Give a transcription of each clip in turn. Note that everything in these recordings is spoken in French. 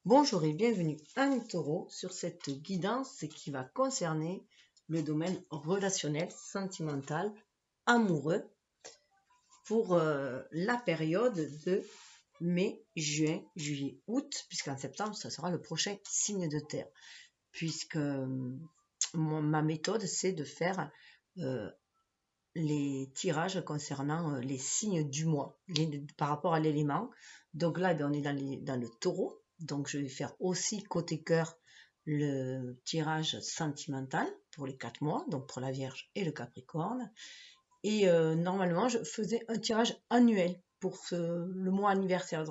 Bonjour et bienvenue à Taureau sur cette guidance qui va concerner le domaine relationnel, sentimental, amoureux pour la période de mai, juin, juillet, août, puisqu'en septembre, ça sera le prochain signe de terre. Puisque ma méthode, c'est de faire les tirages concernant les signes du mois par rapport à l'élément. Donc là, on est dans le taureau. Donc je vais faire aussi côté cœur le tirage sentimental pour les 4 mois, donc pour la Vierge et le Capricorne. Et normalement, je faisais un tirage annuel pour le mois anniversaire.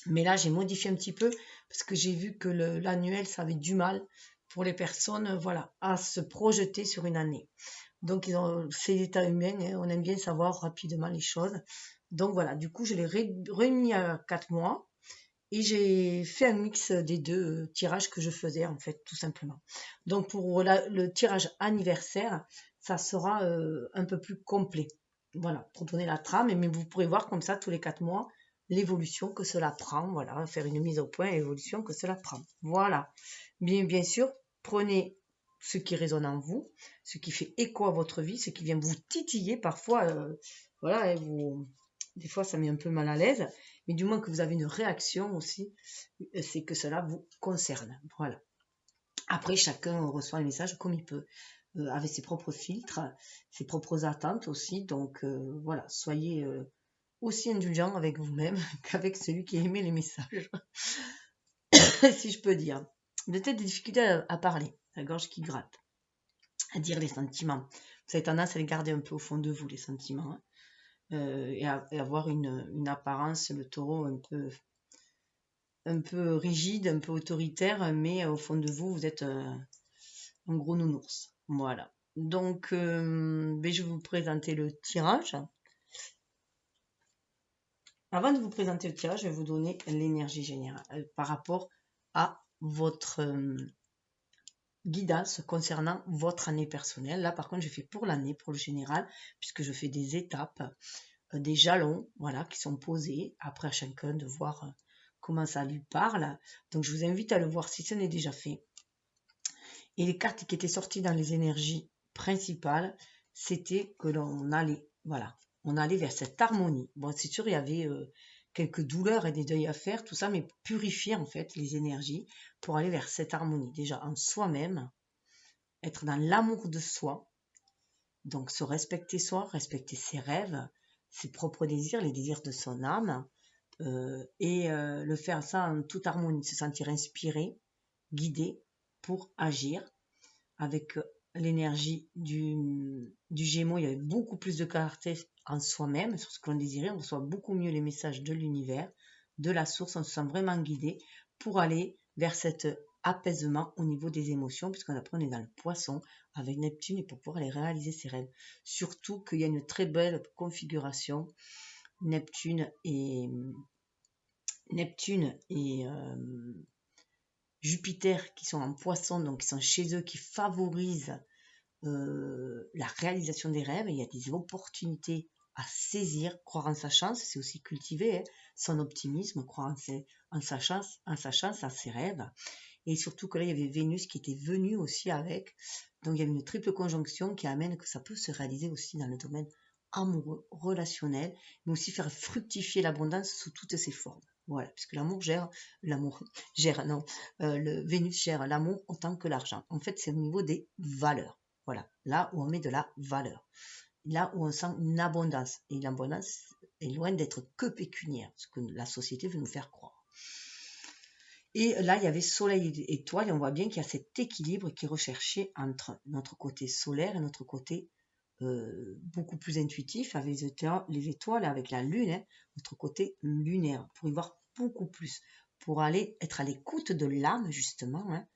Mais là, j'ai modifié un petit peu parce que j'ai vu que l'annuel, ça avait du mal pour les personnes, voilà, à se projeter sur une année. Donc, c'est l'état humain, hein, on aime bien savoir rapidement les choses. Donc voilà, du coup, je l'ai remis à 4 mois et j'ai fait un mix des deux tirages que je faisais, en fait, tout simplement. Donc, pour le tirage anniversaire, ça sera un peu plus complet. Voilà, pour donner la trame, mais vous pourrez voir comme ça tous les 4 mois l'évolution que cela prend. Voilà, faire une mise au point, l'évolution que cela prend. Voilà. Bien sûr, prenez ce qui résonne en vous, ce qui fait écho à votre vie, ce qui vient vous titiller parfois. Voilà, des fois ça met un peu mal à l'aise, mais du moins que vous avez une réaction aussi, c'est que cela vous concerne. Voilà. Après, chacun reçoit le message comme il peut, avec ses propres filtres, ses propres attentes aussi. Donc voilà, soyez aussi indulgent avec vous-même qu'avec celui qui émet les messages, si je peux dire. Peut-être des difficultés à parler, la gorge qui gratte, à dire les sentiments. Vous avez tendance à les garder un peu au fond de vous, les sentiments, hein, et avoir une apparence, le taureau, un peu rigide, un peu autoritaire, mais au fond de vous, vous êtes un gros nounours. Voilà. Donc, je vais vous présenter le tirage. Avant de vous présenter le tirage, je vais vous donner l'énergie générale par rapport à votre guidance concernant votre année personnelle. Là, par contre, je fais pour l'année, pour le général, puisque je fais des étapes, des jalons, voilà, qui sont posés. Après, à chacun de voir comment ça lui parle. Donc, je vous invite à le voir si ce n'est déjà fait. Et les cartes qui étaient sorties dans les énergies principales, c'était que l'on allait, voilà, on allait vers cette harmonie. Bon, c'est sûr, il y avait quelques douleurs et des deuils à faire, tout ça, mais purifier en fait les énergies pour aller vers cette harmonie. Déjà en soi-même, être dans l'amour de soi, donc se respecter soi, respecter ses rêves, ses propres désirs, les désirs de son âme, et le faire ça en toute harmonie, se sentir inspiré, guidé pour agir. Avec l'énergie du Gémeaux, il y avait beaucoup plus de clarté en soi-même, sur ce qu'on désirait. On reçoit beaucoup mieux les messages de l'univers, de la source. On se sent vraiment guidé pour aller vers cet apaisement au niveau des émotions, puisqu'on après on est dans le poisson avec Neptune et pour pouvoir aller réaliser ses rêves. Surtout qu'il y a une très belle configuration Neptune et Jupiter qui sont en poisson, donc qui sont chez eux, qui favorisent la réalisation des rêves. Il y a des opportunités à saisir, croire en sa chance, c'est aussi cultiver son optimisme, croire en sa chance, en ses rêves. Et surtout que là, il y avait Vénus qui était venue aussi avec. Donc il y avait une triple conjonction qui amène que ça peut se réaliser aussi dans le domaine amoureux, relationnel, mais aussi faire fructifier l'abondance sous toutes ses formes. Voilà, puisque le Vénus gère l'amour autant que l'argent. En fait, c'est au niveau des valeurs. Voilà, là où on met de la valeur. Là où on sent une abondance. Et l'abondance est loin d'être que pécuniaire, ce que la société veut nous faire croire. Et là, il y avait soleil et étoile, et on voit bien qu'il y a cet équilibre qui est recherché entre notre côté solaire et notre côté beaucoup plus intuitif, avec les étoiles, avec la lune, hein, notre côté lunaire, pour y voir beaucoup plus, pour aller être à l'écoute de l'âme, justement, hein,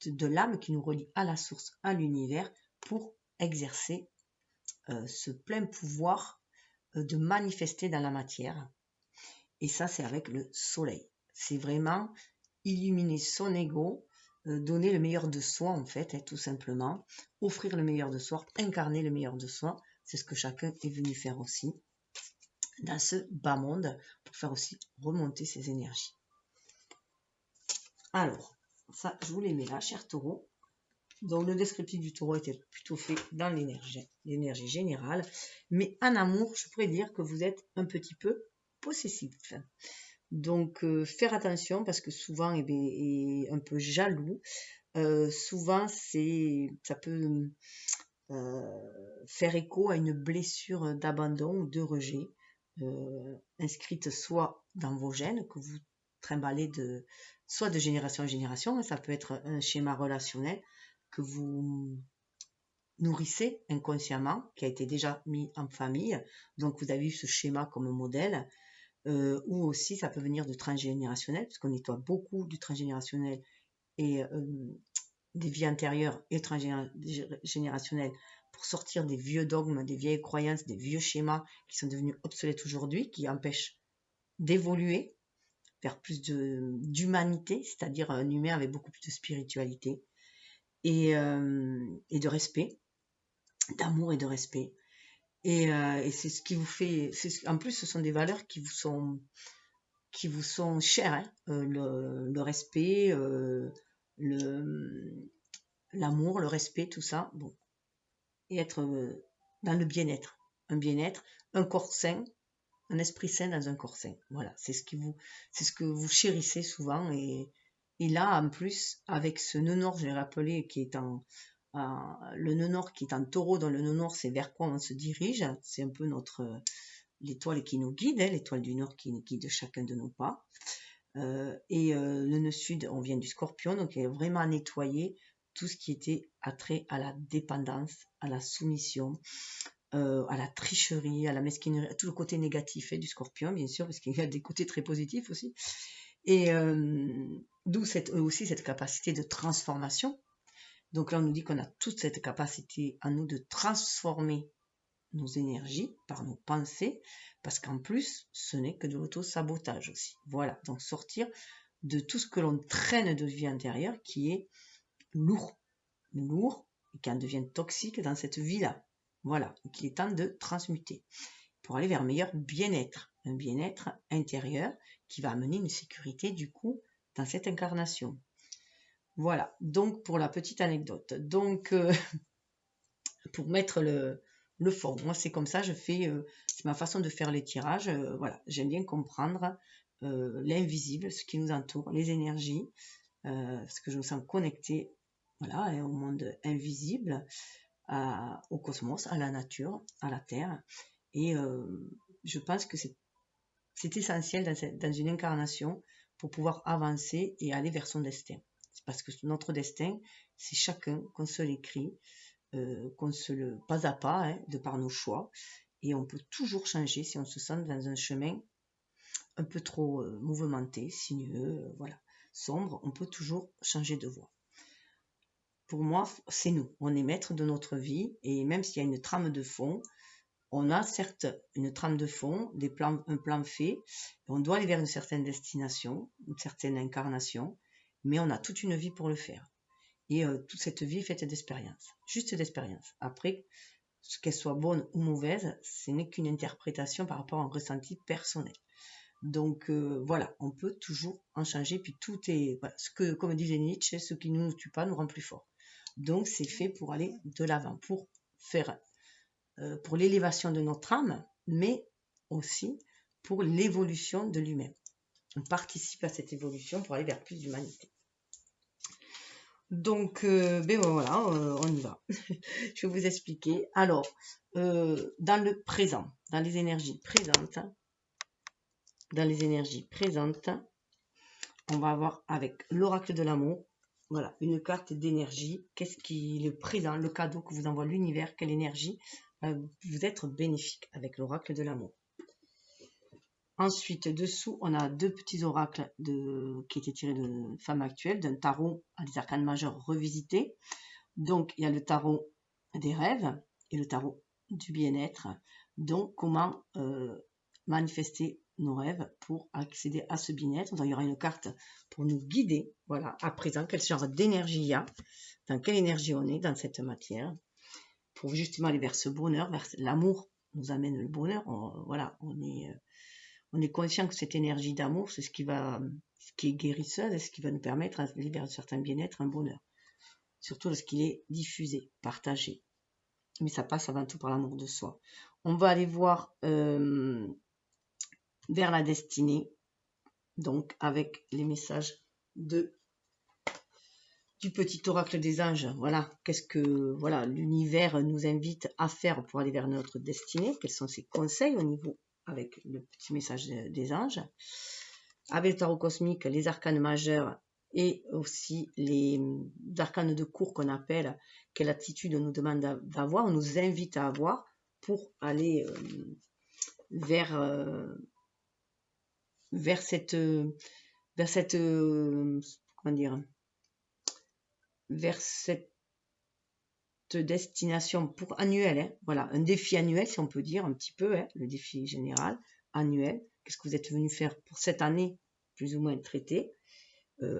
de l'âme qui nous relie à la source, à l'univers, pour exercer ce plein pouvoir de manifester dans la matière. Et ça, c'est avec le soleil. C'est vraiment illuminer son ego, donner le meilleur de soi, en fait, hein, tout simplement. Offrir le meilleur de soi, incarner le meilleur de soi. C'est ce que chacun est venu faire aussi. dans ce bas monde pour faire aussi remonter ces énergies. Alors, ça, je vous les mets là, chers taureaux. Donc, le descriptif du taureau était plutôt fait dans l'énergie générale. Mais en amour, je pourrais dire que vous êtes un petit peu possessif. Donc, faire attention parce que souvent, est un peu jaloux. Souvent, ça peut faire écho à une blessure d'abandon ou de rejet, inscrite soit dans vos gènes, que vous trimballez soit de génération en génération, ça peut être un schéma relationnel que vous nourrissez inconsciemment, qui a été déjà mis en famille, donc vous avez eu ce schéma comme modèle, ou aussi ça peut venir de transgénérationnel, parce qu'on nettoie beaucoup du transgénérationnel et des vies antérieures et transgénérationnelles pour sortir des vieux dogmes, des vieilles croyances, des vieux schémas qui sont devenus obsolètes aujourd'hui, qui empêchent d'évoluer vers plus d'humanité, c'est-à-dire un humain avec beaucoup plus de spiritualité et de respect, d'amour et de respect. Et c'est ce qui vous fait... En plus, ce sont des valeurs qui vous sont chères, hein, le respect, l'amour, le respect, tout ça. Bon. Et être dans le bien-être. Un bien-être, un corps sain, un esprit sain dans un corps sain. Voilà, c'est ce que vous chérissez souvent. Et là, en plus, avec ce nœud nord, j'ai rappelé, qui est le nœud nord qui est en taureau, dans le nœud nord, c'est vers quoi on se dirige. C'est un peu l'étoile qui nous guide, hein, l'étoile du nord qui guide chacun de nos pas. Et le nœud sud, on vient du scorpion, donc il est vraiment nettoyé tout ce qui était attrait à la dépendance, à la soumission, à la tricherie, à la mesquinerie, à tout le côté négatif du scorpion, bien sûr, parce qu'il y a des côtés très positifs aussi. Et d'où aussi cette capacité de transformation. Donc là, on nous dit qu'on a toute cette capacité à nous de transformer nos énergies par nos pensées, parce qu'en plus, ce n'est que de l'auto-sabotage aussi. Voilà, donc sortir de tout ce que l'on traîne de vie intérieure qui est lourd, et qui en devient toxique dans cette vie-là. Voilà, qu'il est temps de transmuter pour aller vers un meilleur bien-être, un bien-être intérieur qui va amener une sécurité du coup dans cette incarnation. Voilà, donc pour la petite anecdote. Donc, pour mettre le fond, moi c'est comme ça, c'est ma façon de faire les tirages. Voilà, j'aime bien comprendre l'invisible, ce qui nous entoure, les énergies, parce que je me sens connectée, voilà, au monde invisible, au cosmos, à la nature, à la terre. Et je pense que c'est essentiel dans une incarnation pour pouvoir avancer et aller vers son destin. C'est parce que notre destin, c'est chacun qu'on se l'écrit, qu'on se le pas à pas, hein, de par nos choix. Et on peut toujours changer si on se sent dans un chemin un peu trop mouvementé, sinueux, voilà, sombre. On peut toujours changer de voie. Pour moi, c'est nous. On est maître de notre vie. Et même s'il y a une trame de fond, on a certes une trame de fond, un plan fait, on doit aller vers une certaine destination, une certaine incarnation, mais on a toute une vie pour le faire. Et toute cette vie est faite d'expérience, juste d'expérience. Après, qu'elle soit bonne ou mauvaise, ce n'est qu'une interprétation par rapport à un ressenti personnel. Donc voilà, on peut toujours en changer, puis tout est, voilà, comme disait Nietzsche, ce qui ne nous tue pas nous rend plus forts. Donc c'est fait pour aller de l'avant, pour faire pour l'élévation de notre âme, mais aussi pour l'évolution de lui-même. On participe à cette évolution pour aller vers plus d'humanité. Donc, voilà, on y va. Je vais vous expliquer. Alors, dans le présent, dans les énergies présentes, on va avoir avec l'oracle de l'amour, voilà, une carte d'énergie. Qu'est-ce qui est le présent, le cadeau que vous envoie l'univers, quelle énergie vous être bénéfique avec l'oracle de l'amour. Ensuite, dessous, on a deux petits oracles qui étaient tirés de Femme Actuelle, d'un tarot à des arcanes majeurs revisités. Donc, il y a le tarot des rêves et le tarot du bien-être. Donc, comment manifester nos rêves pour accéder à ce bien-être. Donc, il y aura une carte pour nous guider, voilà, à présent, quel genre d'énergie il y a, dans quelle énergie on est dans cette matière, pour justement aller vers ce bonheur, vers l'amour nous amène le bonheur. Voilà, on est conscient que cette énergie d'amour, c'est ce qui est guérisseuse et ce qui va nous permettre d'aller vers un certain bien-être, un bonheur. Surtout lorsqu'il est diffusé, partagé. Mais ça passe avant tout par l'amour de soi. On va aller voir vers la destinée, donc avec les messages du petit oracle des anges. Voilà, qu'est-ce que l'univers nous invite à faire pour aller vers notre destinée, quels sont ses conseils au niveau avec le petit message des anges. Avec le tarot cosmique, les arcanes majeurs et aussi les arcanes de cours qu'on appelle, quelle attitude on nous demande d'avoir, on nous invite à avoir pour aller vers cette comment dire, vers cette destination pour annuelle, hein, voilà, un défi annuel si on peut dire un petit peu, hein, le défi général annuel. Qu'est-ce que vous êtes venu faire pour cette année, plus ou moins traiter,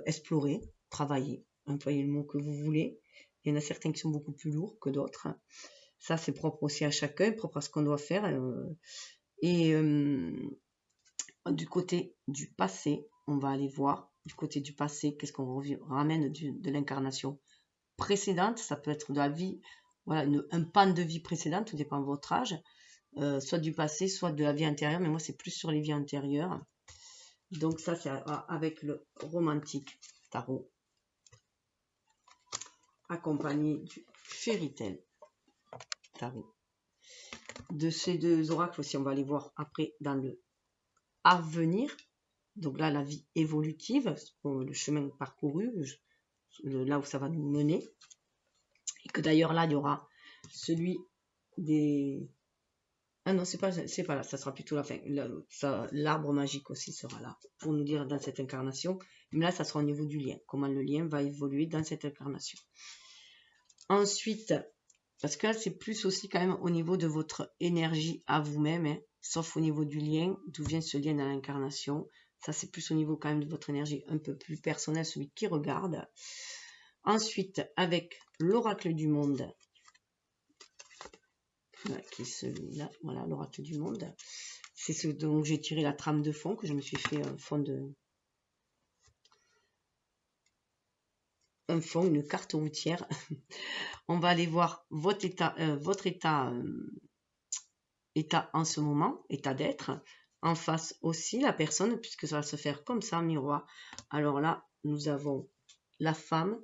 explorer, travailler, employer le mot que vous voulez. Il y en a certains qui sont beaucoup plus lourds que d'autres. Ça, c'est propre aussi à chacun, propre à ce qu'on doit faire. Du côté du passé, on va aller voir du côté du passé, qu'est-ce qu'on ramène de l'incarnation précédente. Ça peut être de la vie, voilà, un pan de vie précédente, tout dépend de votre âge, soit du passé, soit de la vie antérieure, mais moi c'est plus sur les vies antérieures. Donc ça c'est avec le romantique tarot, accompagné du fairy tale tarot. De ces deux oracles aussi, on va aller voir après dans le avenir. Donc là, la vie évolutive, le chemin parcouru, là où ça va nous mener. Et que d'ailleurs là, il y aura celui des... Ah non, c'est pas là, ça sera plutôt la fin. L'arbre magique aussi sera là pour nous dire dans cette incarnation. Mais là, ça sera au niveau du lien, comment le lien va évoluer dans cette incarnation. Ensuite, parce que là, c'est plus aussi quand même au niveau de votre énergie à vous-même, hein, sauf au niveau du lien, d'où vient ce lien dans l'incarnation. Ça, c'est plus au niveau quand même de votre énergie un peu plus personnelle, celui qui regarde. Ensuite, avec l'oracle du monde, qui est celui-là, voilà, l'oracle du monde. C'est ce dont j'ai tiré la trame de fond, que je me suis fait un fond, une carte routière. On va aller voir votre état en ce moment, état d'être. En face aussi, la personne, puisque ça va se faire comme ça, miroir. Alors là, nous avons la femme,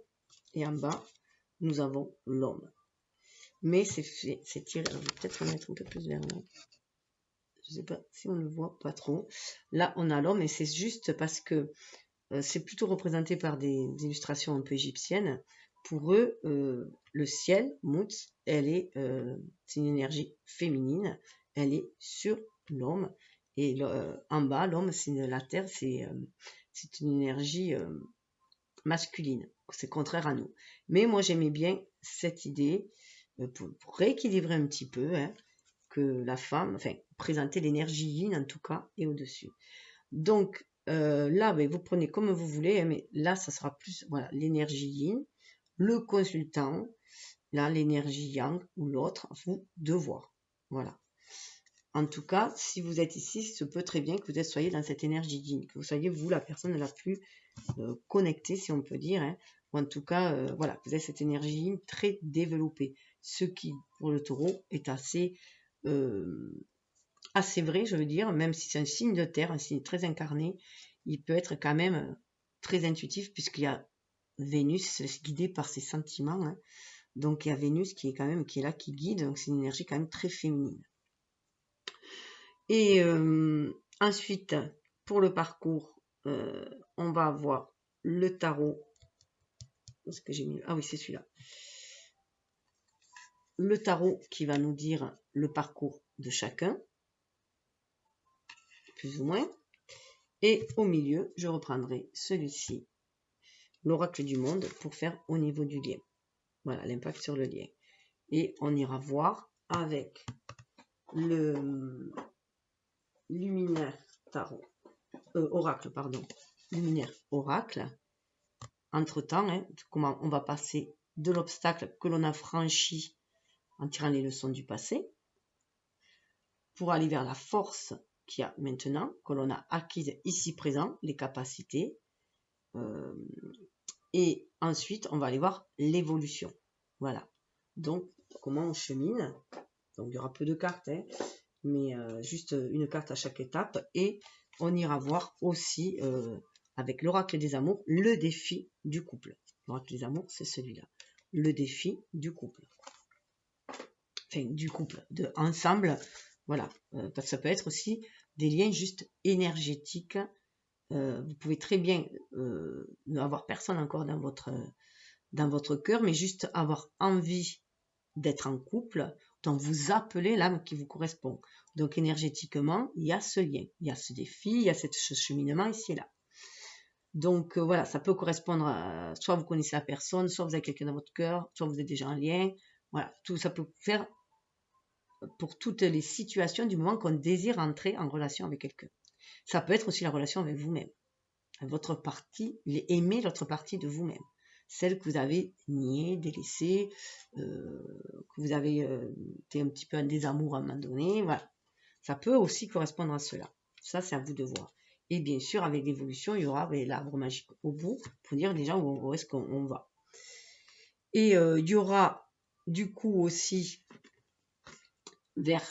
et en bas, nous avons l'homme. Mais c'est tiré, je vais peut-être le mettre un peu plus vers là. Je ne sais pas si on le voit pas trop. Là, on a l'homme, et c'est juste parce que c'est plutôt représenté par des illustrations un peu égyptiennes. Pour eux, le ciel, Mout, c'est une énergie féminine. Elle est sur l'homme. Et en bas, l'homme, la terre, c'est une énergie masculine. C'est contraire à nous. Mais moi, j'aimais bien cette idée pour rééquilibrer un petit peu, hein, que la femme, enfin, présenter l'énergie yin en tout cas, et au-dessus. Donc, là, ben, vous prenez comme vous voulez, hein, mais là, ça sera plus voilà, l'énergie yin, le consultant, là, l'énergie yang ou l'autre, vous de voir. Voilà. En tout cas, si vous êtes ici, il se peut très bien que vous soyez dans cette énergie yin, que vous soyez, vous, la personne la plus connectée, si on peut dire, hein, ou en tout cas, voilà, vous avez cette énergie yin très développée, ce qui, pour le taureau, est assez vrai, je veux dire, même si c'est un signe de terre, un signe très incarné, il peut être quand même très intuitif, puisqu'il y a Vénus, guidé par ses sentiments, hein. Donc il y a Vénus qui est là, qui guide, donc c'est une énergie quand même très féminine. Et ensuite, pour le parcours, on va avoir le tarot. Ce que j'ai mis, ah oui, c'est celui-là. Le tarot qui va nous dire le parcours de chacun, plus ou moins. Et au milieu, je reprendrai celui-ci, l'oracle du monde, pour faire au niveau du lien. Voilà, l'impact sur le lien. Et on ira voir avec le luminaire tarot, oracle, pardon, luminaire oracle. Entre-temps, hein, comment on va passer de l'obstacle que l'on a franchi en tirant les leçons du passé pour aller vers la force qu'il y a maintenant, que l'on a acquise ici présent, les capacités. Et ensuite, on va aller voir l'évolution. Voilà. Donc, comment on chemine. Donc, il y aura peu de cartes, hein, mais juste une carte à chaque étape. Et on ira voir aussi, avec l'oracle des amours, le défi du couple. L'oracle des amours, c'est celui-là. Le défi du couple. Enfin, du couple, de ensemble. Voilà. Parce que ça peut être aussi des liens juste énergétiques. Vous pouvez très bien n'avoir personne encore dans votre cœur, mais juste avoir envie d'être en couple, donc vous appelez l'âme qui vous correspond. Donc énergétiquement, il y a ce lien, il y a ce défi, il y a ce cheminement ici et là. Donc voilà, ça peut correspondre à, soit vous connaissez la personne, soit vous avez quelqu'un dans votre cœur, soit vous êtes déjà en lien. Voilà, tout ça peut faire pour toutes les situations du moment qu'on désire entrer en relation avec quelqu'un. Ça peut être aussi la relation avec vous-même. Votre partie, aimer l'autre partie de vous-même. Celle que vous avez niée, délaissée, que vous avez été un petit peu en désamour à un moment donné. Voilà. Ça peut aussi correspondre à cela. Ça, c'est à vous de voir. Et bien sûr, avec l'évolution, il y aura l'arbre magique au bout pour dire déjà où est-ce qu'on va. Et il y aura du coup aussi vers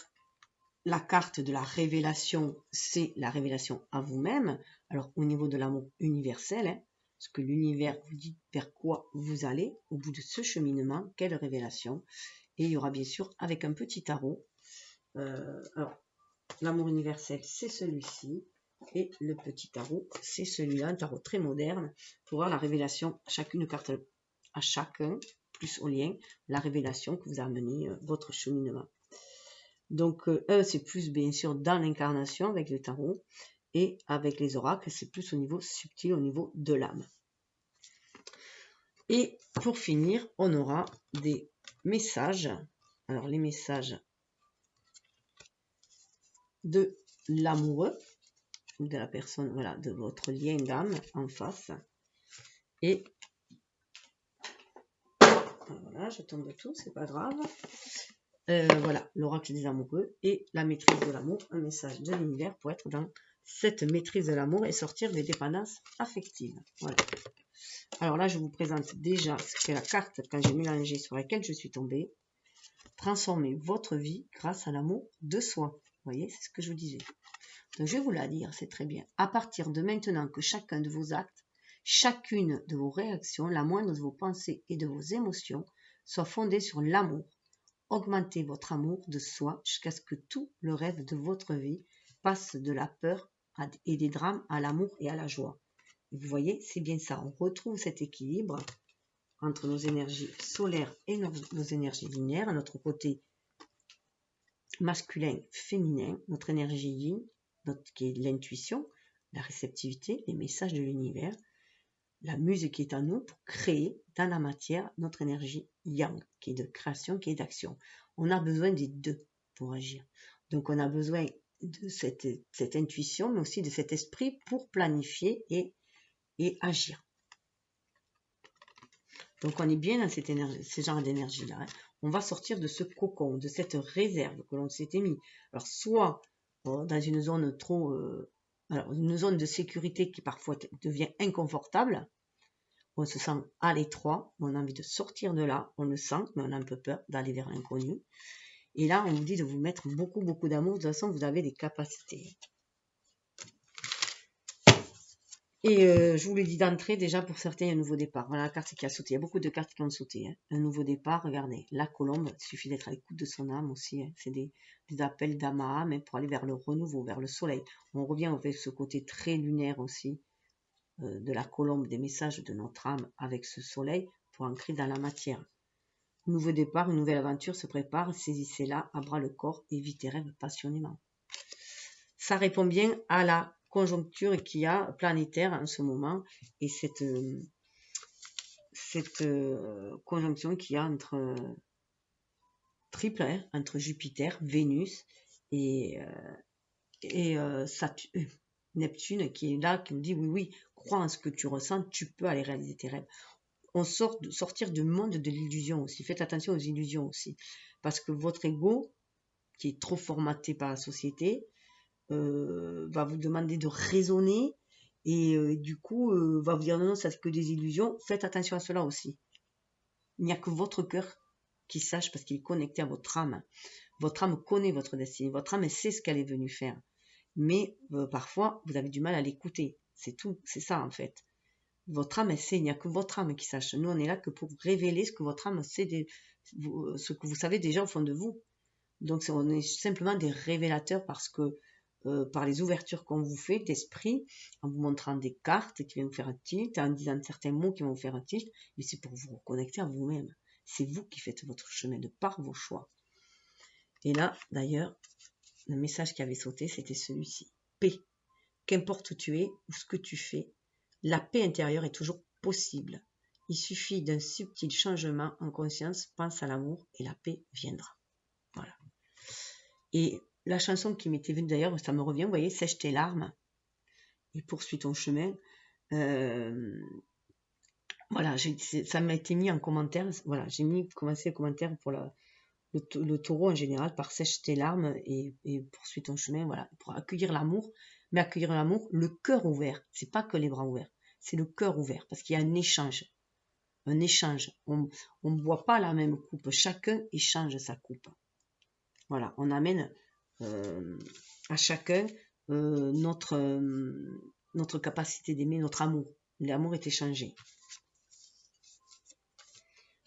la carte de la révélation, c'est la révélation à vous-même. Alors au niveau de l'amour universel, hein, parce que l'univers vous dit vers quoi vous allez au bout de ce cheminement, quelle révélation. Et il y aura bien sûr avec un petit tarot. Alors l'amour universel, c'est celui-ci. Et le petit tarot, c'est celui-là, un tarot très moderne, pour voir la révélation, chacune carte à chacun, plus au lien, la révélation que vous a amené votre cheminement. Donc, c'est plus bien sûr dans l'incarnation avec le tarot, et avec les oracles, c'est plus au niveau subtil, au niveau de l'âme. Et pour finir, on aura des messages. Alors, les messages de l'amoureux, de la personne, voilà, de votre lien d'âme en face. Et voilà, je tombe de tout, c'est pas grave. Voilà, l'oracle des amoureux et la maîtrise de l'amour, un message de l'univers pour être dans cette maîtrise de l'amour et sortir des dépendances affectives. Voilà. Alors là, je vous présente déjà ce qu'est la carte quand j'ai mélangé sur laquelle je suis tombée. Transformer votre vie grâce à l'amour de soi. Vous voyez, c'est ce que je vous disais. Donc je vais vous la dire, c'est très bien. À partir de maintenant que chacun de vos actes, chacune de vos réactions, la moindre de vos pensées et de vos émotions soit fondée sur l'amour. Augmentez votre amour de soi jusqu'à ce que tout le rêve de votre vie passe de la peur et des drames à l'amour et à la joie. Et vous voyez, c'est bien ça. On retrouve cet équilibre entre nos énergies solaires et nos énergies lunaires, notre côté masculin, féminin, notre énergie yin, qui est l'intuition, la réceptivité, les messages de l'univers, la muse qui est en nous pour créer dans la matière notre énergie yang, qui est de création, qui est d'action. On a besoin des deux pour agir. Donc on a besoin de cette intuition, mais aussi de cet esprit pour planifier et agir. Donc on est bien dans cette énergie, ce genre d'énergie-là. Hein. On va sortir de ce cocon, de cette réserve que l'on s'était mis. Alors soit dans une zone une zone de sécurité qui parfois devient inconfortable, on se sent à l'étroit, on a envie de sortir de là, on le sent, mais on a un peu peur d'aller vers l'inconnu. Et là, on vous dit de vous mettre beaucoup, beaucoup d'amour. De toute façon, vous avez des capacités. Et je vous l'ai dit d'entrée, déjà pour certains, il y a un nouveau départ. Voilà la carte qui a sauté. Il y a beaucoup de cartes qui ont sauté. Hein. Un nouveau départ, regardez. La colombe, il suffit d'être à l'écoute de son âme aussi. Hein. C'est des appels d'âme à âme pour aller vers le renouveau, vers le soleil. On revient avec ce côté très lunaire aussi de la colombe, des messages de notre âme avec ce soleil pour ancrer dans la matière. Nouveau départ, une nouvelle aventure se prépare. Saisissez-la à bras le corps et vivez tes rêves passionnément. Ça répond bien à la conjoncture qu'il y a planétaire en ce moment et cette conjonction qu'il y a entre triple, hein, entre Jupiter, Vénus et Neptune qui est là, qui nous dit oui, crois en ce que tu ressens, tu peux aller réaliser tes rêves. On sortir du monde de l'illusion aussi. Faites attention aux illusions aussi. Parce que votre ego, qui est trop formaté par la société, va vous demander de raisonner et du coup va vous dire non, ça c'est que des illusions. Faites attention à cela aussi. Il n'y a que votre cœur qui sache parce qu'il est connecté à votre âme. Votre âme connaît votre destinée. Votre âme sait ce qu'elle est venue faire. Mais parfois, vous avez du mal à l'écouter. C'est tout. C'est ça en fait. Votre âme sait. Il n'y a que votre âme qui sache. Nous, on est là que pour révéler ce que votre âme sait, ce que vous savez déjà au fond de vous. Donc, on est simplement des révélateurs parce que par les ouvertures qu'on vous fait d'esprit, en vous montrant des cartes qui viennent vous faire un tilt, en disant certains mots qui vont vous faire un tilt, mais c'est pour vous reconnecter à vous-même. C'est vous qui faites votre chemin de par vos choix. Et là, d'ailleurs, le message qui avait sauté, c'était celui-ci. Paix. Qu'importe où tu es ou ce que tu fais, la paix intérieure est toujours possible. Il suffit d'un subtil changement en conscience, pense à l'amour et la paix viendra. Voilà. Et la chanson qui m'était venue d'ailleurs, ça me revient, vous voyez, sèche tes larmes et poursuis ton chemin. Voilà, ça m'a été mis en commentaire. Voilà, j'ai commencé le commentaire pour le taureau en général par sèche tes larmes et poursuis ton chemin. Voilà, pour accueillir l'amour, mais accueillir l'amour, le cœur ouvert. C'est pas que les bras ouverts, c'est le cœur ouvert parce qu'il y a un échange. Un échange. On ne boit pas la même coupe. Chacun échange sa coupe. Voilà, on amène à chacun notre capacité d'aimer, notre amour. L'amour est échangé.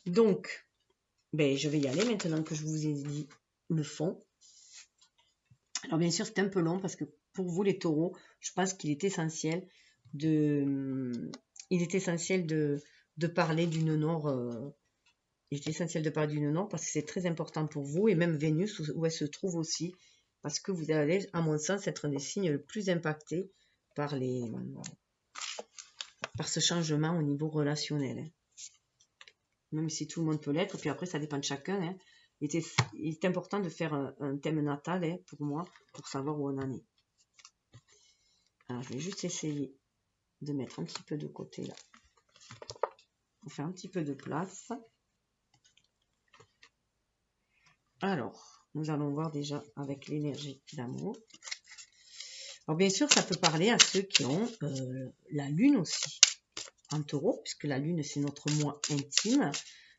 Donc, je vais y aller maintenant que je vous ai dit le fond. Alors bien sûr, c'est un peu long parce que pour vous les taureaux, je pense qu'il est essentiel de parler du nord. Il est essentiel de parler du nord parce que c'est très important pour vous et même Vénus où elle se trouve aussi. Parce que vous allez, à mon sens, être un des signes le plus impactés par ce changement au niveau relationnel. Même si tout le monde peut l'être, puis après ça dépend de chacun. Il est important de faire un thème natal pour moi, pour savoir où on en est. Alors je vais juste essayer de mettre un petit peu de côté là. On fait un petit peu de place. Alors, nous allons voir déjà avec l'énergie d'amour. Alors bien sûr, ça peut parler à ceux qui ont la lune aussi en taureau, puisque la lune c'est notre moi intime.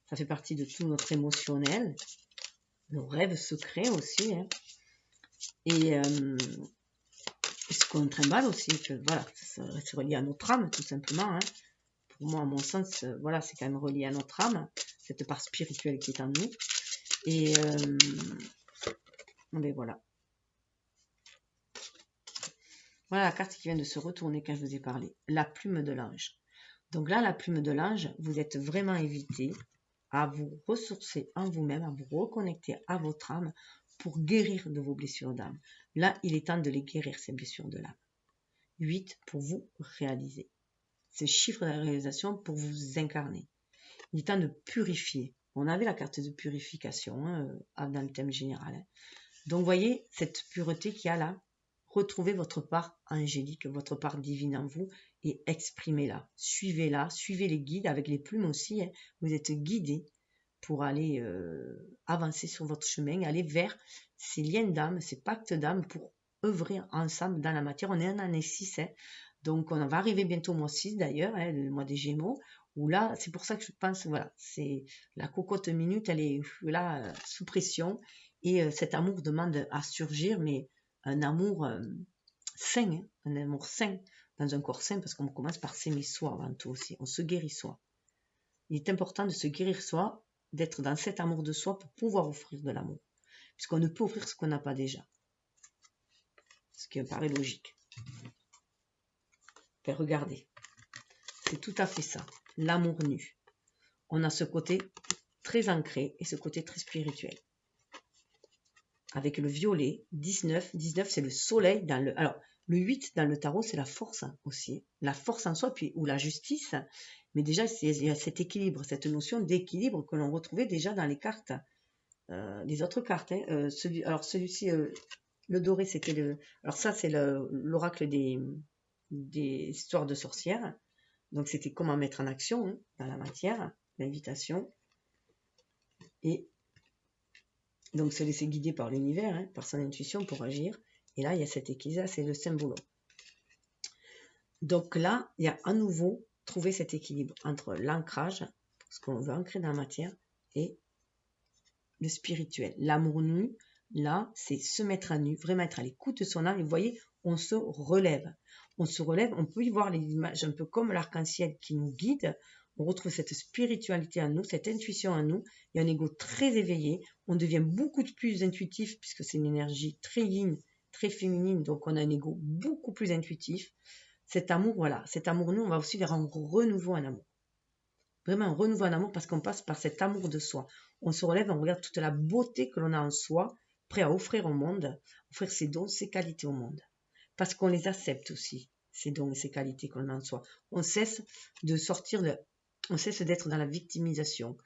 Ça fait partie de tout notre émotionnel, nos rêves secrets aussi. Et ce qu'on trimballe aussi, que voilà, ça reste relié à notre âme tout simplement. Pour moi, à mon sens, voilà, c'est quand même relié à notre âme, cette part spirituelle qui est en nous. Et voilà. Voilà la carte qui vient de se retourner quand je vous ai parlé. La plume de l'ange. Donc là, la plume de l'ange, vous êtes vraiment invité à vous ressourcer en vous-même, à vous reconnecter à votre âme pour guérir de vos blessures d'âme. Là, il est temps de les guérir, ces blessures de l'âme. 8, pour vous réaliser. Ce chiffre de la réalisation pour vous incarner. Il est temps de purifier. On avait la carte de purification dans le thème général. Donc, voyez cette pureté qu'il y a là. Retrouvez votre part angélique, votre part divine en vous et exprimez-la. Suivez-la, suivez les guides avec les plumes aussi. Vous êtes guidés pour aller avancer sur votre chemin, aller vers ces liens d'âme, ces pactes d'âme pour œuvrer ensemble dans la matière. On est en année 6, donc on va arriver bientôt au mois 6 d'ailleurs, le mois des Gémeaux, où là, c'est pour ça que je pense, voilà, c'est la cocotte minute, elle est là sous pression, et cet amour demande à surgir, mais un amour sain, un amour sain, dans un corps sain, parce qu'on commence par s'aimer soi avant tout aussi, on se guérit soi. Il est important de se guérir soi, d'être dans cet amour de soi pour pouvoir offrir de l'amour, puisqu'on ne peut offrir ce qu'on n'a pas déjà, ce qui me paraît logique. Et regardez, c'est tout à fait ça, l'amour nu. On a ce côté très ancré et ce côté très spirituel. Avec le violet, 19 c'est le soleil dans le... Alors, le 8 dans le tarot, c'est la force aussi. La force en soi, puis, ou la justice. Mais déjà, il y a cet équilibre, cette notion d'équilibre que l'on retrouvait déjà dans les cartes, les autres cartes. Celui-ci, le doré, c'était le... Alors ça, c'est l'oracle des histoires de sorcières. Donc, c'était comment mettre en action dans la matière, l'invitation. Et Donc, se laisser guider par l'univers, hein, par son intuition pour agir. Et là, il y a cet équilibre, c'est le symbole. Donc là, il y a à nouveau trouver cet équilibre entre l'ancrage, ce qu'on veut ancrer dans la matière, et le spirituel. L'amour nu, là, c'est se mettre à nu, vraiment être à l'écoute de son âme. Et vous voyez, on se relève. On se relève, on peut y voir les images un peu comme l'arc-en-ciel qui nous guide. On retrouve cette spiritualité en nous, cette intuition en nous. Il y a un ego très éveillé. On devient beaucoup plus intuitif puisque c'est une énergie très yin, très féminine. Donc, on a un ego beaucoup plus intuitif. Cet amour, voilà, cet amour, nous, on va aussi vers un renouveau en amour. Vraiment un renouveau en amour parce qu'on passe par cet amour de soi. On se relève, on regarde toute la beauté que l'on a en soi, prêt à offrir au monde, offrir ses dons, ses qualités au monde. Parce qu'on les accepte aussi, ces dons et ces qualités qu'on a en soi. On cesse d'être dans la victimisation.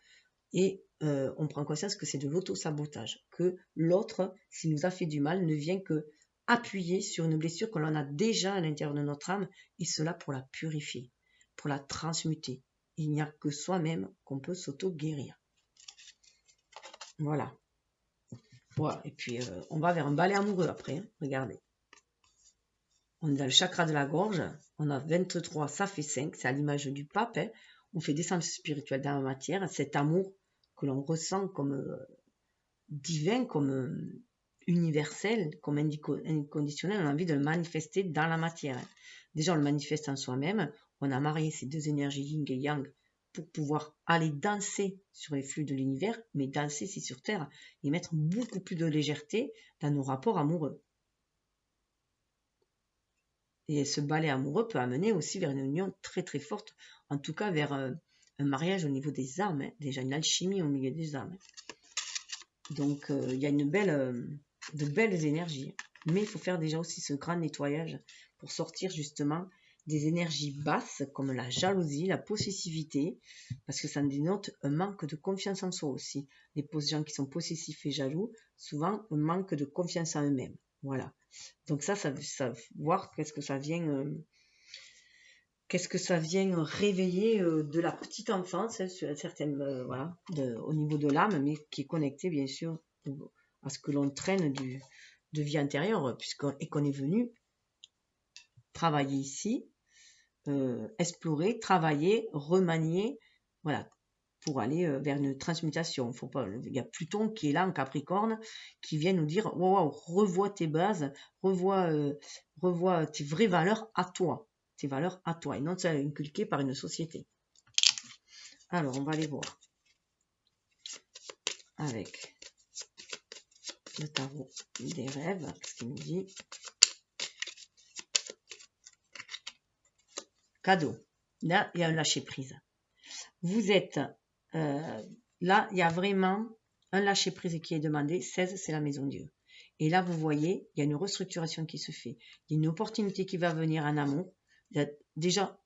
Et on prend conscience que c'est de l'auto-sabotage, que l'autre, s'il nous a fait du mal, ne vient que appuyer sur une blessure que l'on a déjà à l'intérieur de notre âme, et cela pour la purifier, pour la transmuter. Il n'y a que soi-même qu'on peut s'auto-guérir. Voilà. Voilà. Et puis, on va vers un balai amoureux après. Hein. Regardez. On est dans le chakra de la gorge. On a 23, ça fait 5. C'est à l'image du pape. Hein. On fait descendre spirituel dans la matière. Cet amour que l'on ressent comme divin, comme universel, comme inconditionnel. On a envie de le manifester dans la matière. Hein. Déjà, on le manifeste en soi-même. On a marié ces deux énergies yin et yang pour pouvoir aller danser sur les flux de l'univers, mais danser ici sur Terre et mettre beaucoup plus de légèreté dans nos rapports amoureux. Et ce balai amoureux peut amener aussi vers une union très très forte, en tout cas vers un mariage au niveau des âmes, hein, déjà une alchimie au milieu des âmes. Donc il y a de belles énergies, mais il faut faire déjà aussi ce grand nettoyage pour sortir justement des énergies basses comme la jalousie, la possessivité, parce que ça dénote un manque de confiance en soi aussi. Les gens qui sont possessifs et jaloux, souvent un manque de confiance en eux-mêmes. Voilà. Donc ça voir qu'est-ce que ça vient réveiller de la petite enfance, hein, sur certaines, voilà, au niveau de l'âme, mais qui est connecté bien sûr à ce que l'on traîne de vie intérieure, et qu'on est venu travailler ici, explorer, travailler, remanier, voilà, pour aller vers une transmutation. Il y a Pluton qui est là en Capricorne, qui vient nous dire wow, revois tes bases, revois tes vraies valeurs à toi, et non ça inculqué par une société. Alors, on va aller voir avec le tarot des rêves, ce qu'il nous dit. Cadeau. Là, il y a un lâcher-prise. Vous êtes... là, il y a vraiment un lâcher-prise qui est demandé. 16, c'est la maison Dieu. Et là, vous voyez, il y a une restructuration qui se fait. Il y a une opportunité qui va venir en amour. Il y a déjà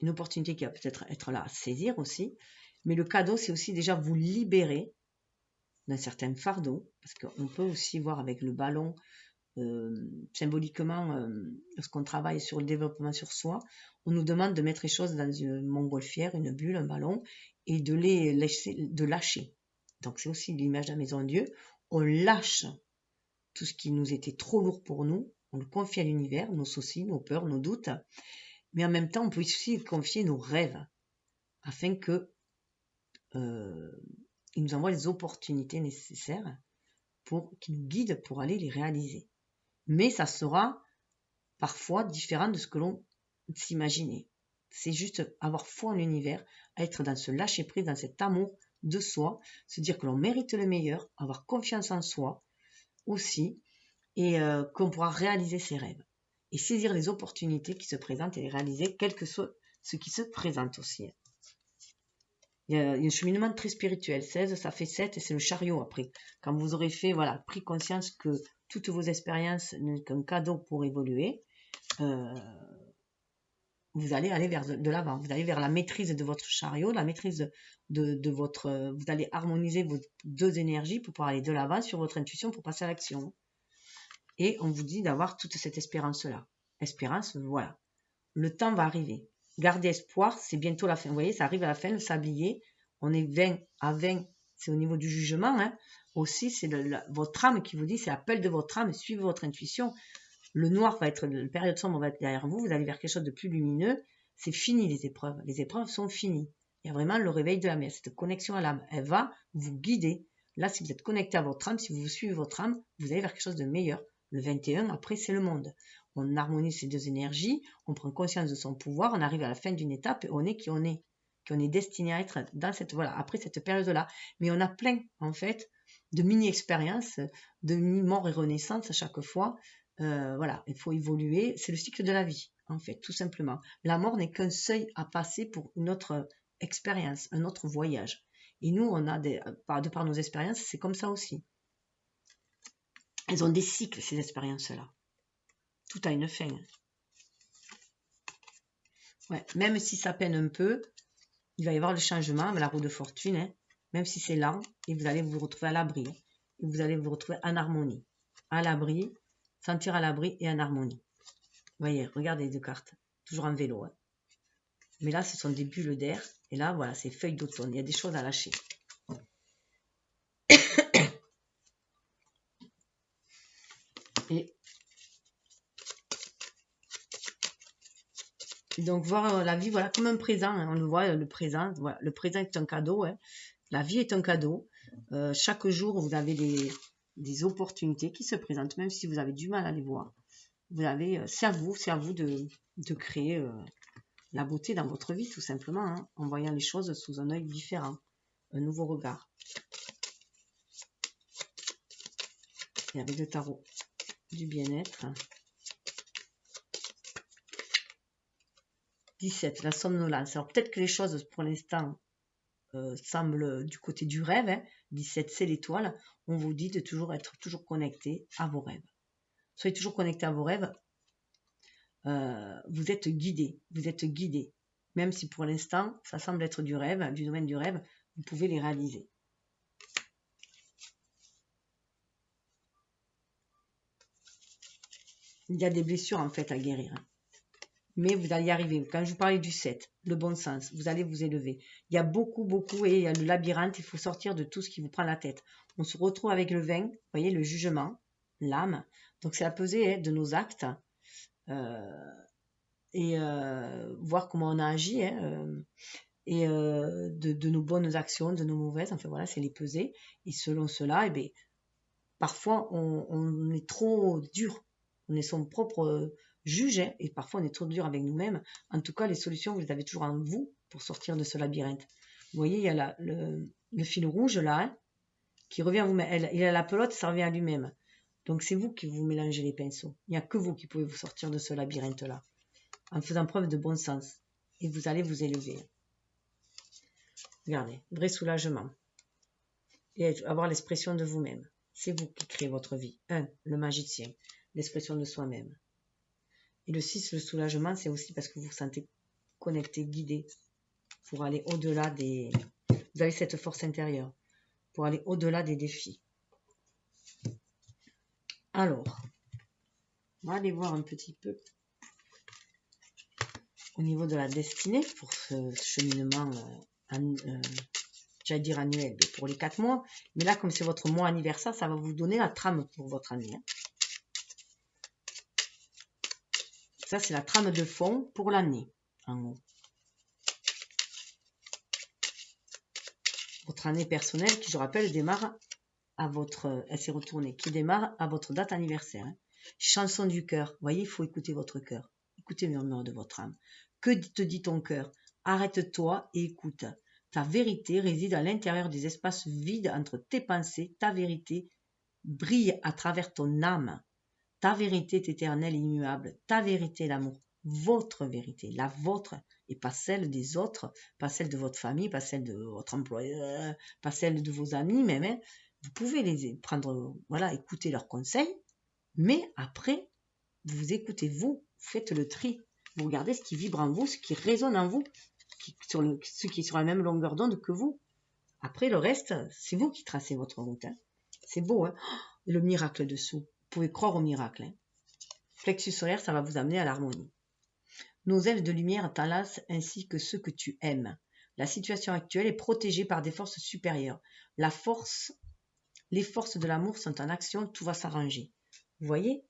une opportunité qui va peut-être être là à saisir aussi. Mais le cadeau, c'est aussi déjà vous libérer d'un certain fardeau. Parce qu'on peut aussi voir avec le ballon, symboliquement, lorsqu'on travaille sur le développement sur soi, on nous demande de mettre les choses dans une montgolfière, une bulle, un ballon, et de lâcher. Donc c'est aussi l'image de la maison de Dieu. On lâche tout ce qui nous était trop lourd pour nous, on le confie à l'univers, nos soucis, nos peurs, nos doutes, mais en même temps on peut aussi confier nos rêves, afin que il nous envoie les opportunités nécessaires pour qu'il nous guide pour aller les réaliser. Mais ça sera parfois différent de ce que l'on s'imaginait. C'est juste avoir foi en l'univers, être dans ce lâcher-prise, dans cet amour de soi, se dire que l'on mérite le meilleur, avoir confiance en soi aussi, et qu'on pourra réaliser ses rêves. Et saisir les opportunités qui se présentent et les réaliser, quel que soit ce qui se présente aussi. Il y a un cheminement très spirituel. 16, ça fait 7 et c'est le chariot après. Quand vous aurez fait, voilà, pris conscience que toutes vos expériences n'est qu'un cadeau pour évoluer, vous allez aller vers de l'avant. Vous allez vers la maîtrise de votre chariot, la maîtrise de votre... Vous allez harmoniser vos deux énergies pour pouvoir aller de l'avant sur votre intuition pour passer à l'action. Et on vous dit d'avoir toute cette espérance-là. Espérance, voilà. Le temps va arriver. Gardez espoir, c'est bientôt la fin. Vous voyez, ça arrive à la fin, le sablier. On est 20 à 20, c'est au niveau du jugement. Hein. aussi, c'est votre âme qui vous dit, c'est l'appel de votre âme, suivez votre intuition. Le noir va être, la période sombre va être derrière vous, vous allez vers quelque chose de plus lumineux. C'est fini les épreuves sont finies. Il y a vraiment le réveil de l'âme, cette connexion à l'âme. Elle va vous guider. Là, si vous êtes connecté à votre âme, si vous suivez votre âme, vous allez vers quelque chose de meilleur. Le 21, après, c'est le monde. On harmonise ces deux énergies, on prend conscience de son pouvoir, on arrive à la fin d'une étape et on est qui on est. Qu'on est destiné à être dans cette, voilà, après cette période-là. Mais on a plein, en fait, de mini-expériences, de mini-mort et renaissance à chaque fois. Voilà, il faut évoluer. C'est le cycle de la vie, en fait, tout simplement. La mort n'est qu'un seuil à passer pour une autre expérience, un autre voyage. Et nous, on a de par nos expériences, c'est comme ça aussi. Elles ont des cycles, ces expériences-là. Tout a une fin. Ouais, même si ça peine un peu, il va y avoir le changement, la roue de fortune, hein, même si c'est lent, et vous allez vous retrouver à l'abri. Et vous allez vous retrouver en harmonie. À l'abri, sentir à l'abri et en harmonie. Vous voyez, regardez les deux cartes. Toujours en vélo. Hein. Mais là, ce sont des bulles d'air. Et là, voilà, c'est feuilles d'automne. Il y a des choses à lâcher. Et donc, voir la vie, voilà, comme un présent. Hein, on le voit, le présent. Voilà, le présent est un cadeau. Hein. La vie est un cadeau. Chaque jour, vous avez des opportunités qui se présentent, même si vous avez du mal à les voir. Vous avez, c'est à vous de créer la beauté dans votre vie, tout simplement, hein, en voyant les choses sous un œil différent, un nouveau regard. Et avec le tarot du bien-être. 17, la somnolence. Alors peut-être que les choses, pour l'instant, semblent du côté du rêve. Hein. 17, c'est l'étoile. On vous dit de toujours être toujours connecté à vos rêves. Soyez toujours connecté à vos rêves. Vous êtes guidé. Vous êtes guidé. Même si pour l'instant, ça semble être du rêve, du domaine du rêve, vous pouvez les réaliser. Il y a des blessures en fait à guérir. Mais vous allez y arriver. Quand je vous parlais du 7, le bon sens, vous allez vous élever. Il y a beaucoup, et il y a le labyrinthe, il faut sortir de tout ce qui vous prend la tête. On se retrouve avec le 20, vous voyez, le jugement, l'âme. Donc c'est la pesée de nos actes et voir comment on a agi et de nos bonnes actions, de nos mauvaises. Enfin voilà, c'est les pesées. Et selon cela, eh bien, parfois on est trop dur. On est son propre juge, hein, et parfois on est trop dur avec nous-mêmes. En tout cas, les solutions, vous les avez toujours en vous pour sortir de ce labyrinthe. Vous voyez, il y a le fil rouge là, hein, qui revient à vous-même. Il a la pelote, ça revient à lui-même. Donc c'est vous qui vous mélangez les pinceaux. Il n'y a que vous qui pouvez vous sortir de ce labyrinthe-là, en faisant preuve de bon sens. Et vous allez vous élever. Regardez, vrai soulagement. Et avoir l'expression de vous-même. C'est vous qui créez votre vie. 1, le magicien, l'expression de soi-même. Et le 6, le soulagement, c'est aussi parce que vous vous sentez connecté, guidé, pour aller au-delà des... Vous avez cette force intérieure, pour aller au-delà des défis. Alors, on va aller voir un petit peu au niveau de la destinée, pour ce cheminement, j'allais dire annuel, mais pour les 4 mois. Mais là, comme c'est votre mois anniversaire, ça va vous donner la trame pour votre année. Hein. Ça, c'est la trame de fond pour l'année, en haut. Votre année personnelle, qui, je rappelle, démarre à votre... Elle s'est retournée, qui démarre à votre date anniversaire. Hein. Chanson du cœur. Vous voyez, il faut écouter votre cœur. Écoutez le murmure de votre âme. Que te dit ton cœur? Arrête-toi et écoute. Ta vérité réside à l'intérieur des espaces vides entre tes pensées. Ta vérité brille à travers ton âme. Ta vérité est éternelle et immuable. Ta vérité est l'amour. Votre vérité, la vôtre, et pas celle des autres, pas celle de votre famille, pas celle de votre employeur, pas celle de vos amis même. Hein. Vous pouvez les prendre, voilà, écouter leurs conseils, mais après, vous écoutez vous, faites le tri. Vous regardez ce qui vibre en vous, ce qui résonne en vous, ce qui est sur la même longueur d'onde que vous. Après, le reste, c'est vous qui tracez votre route. Hein. C'est beau, hein, le miracle dessous. Vous pouvez croire au miracle. Hein. Plexus solaire, ça va vous amener à l'harmonie. Nos ailes de lumière t'enlacent ainsi que ceux que tu aimes. La situation actuelle est protégée par des forces supérieures. La force Les forces de l'amour sont en action, tout va s'arranger. Vous voyez?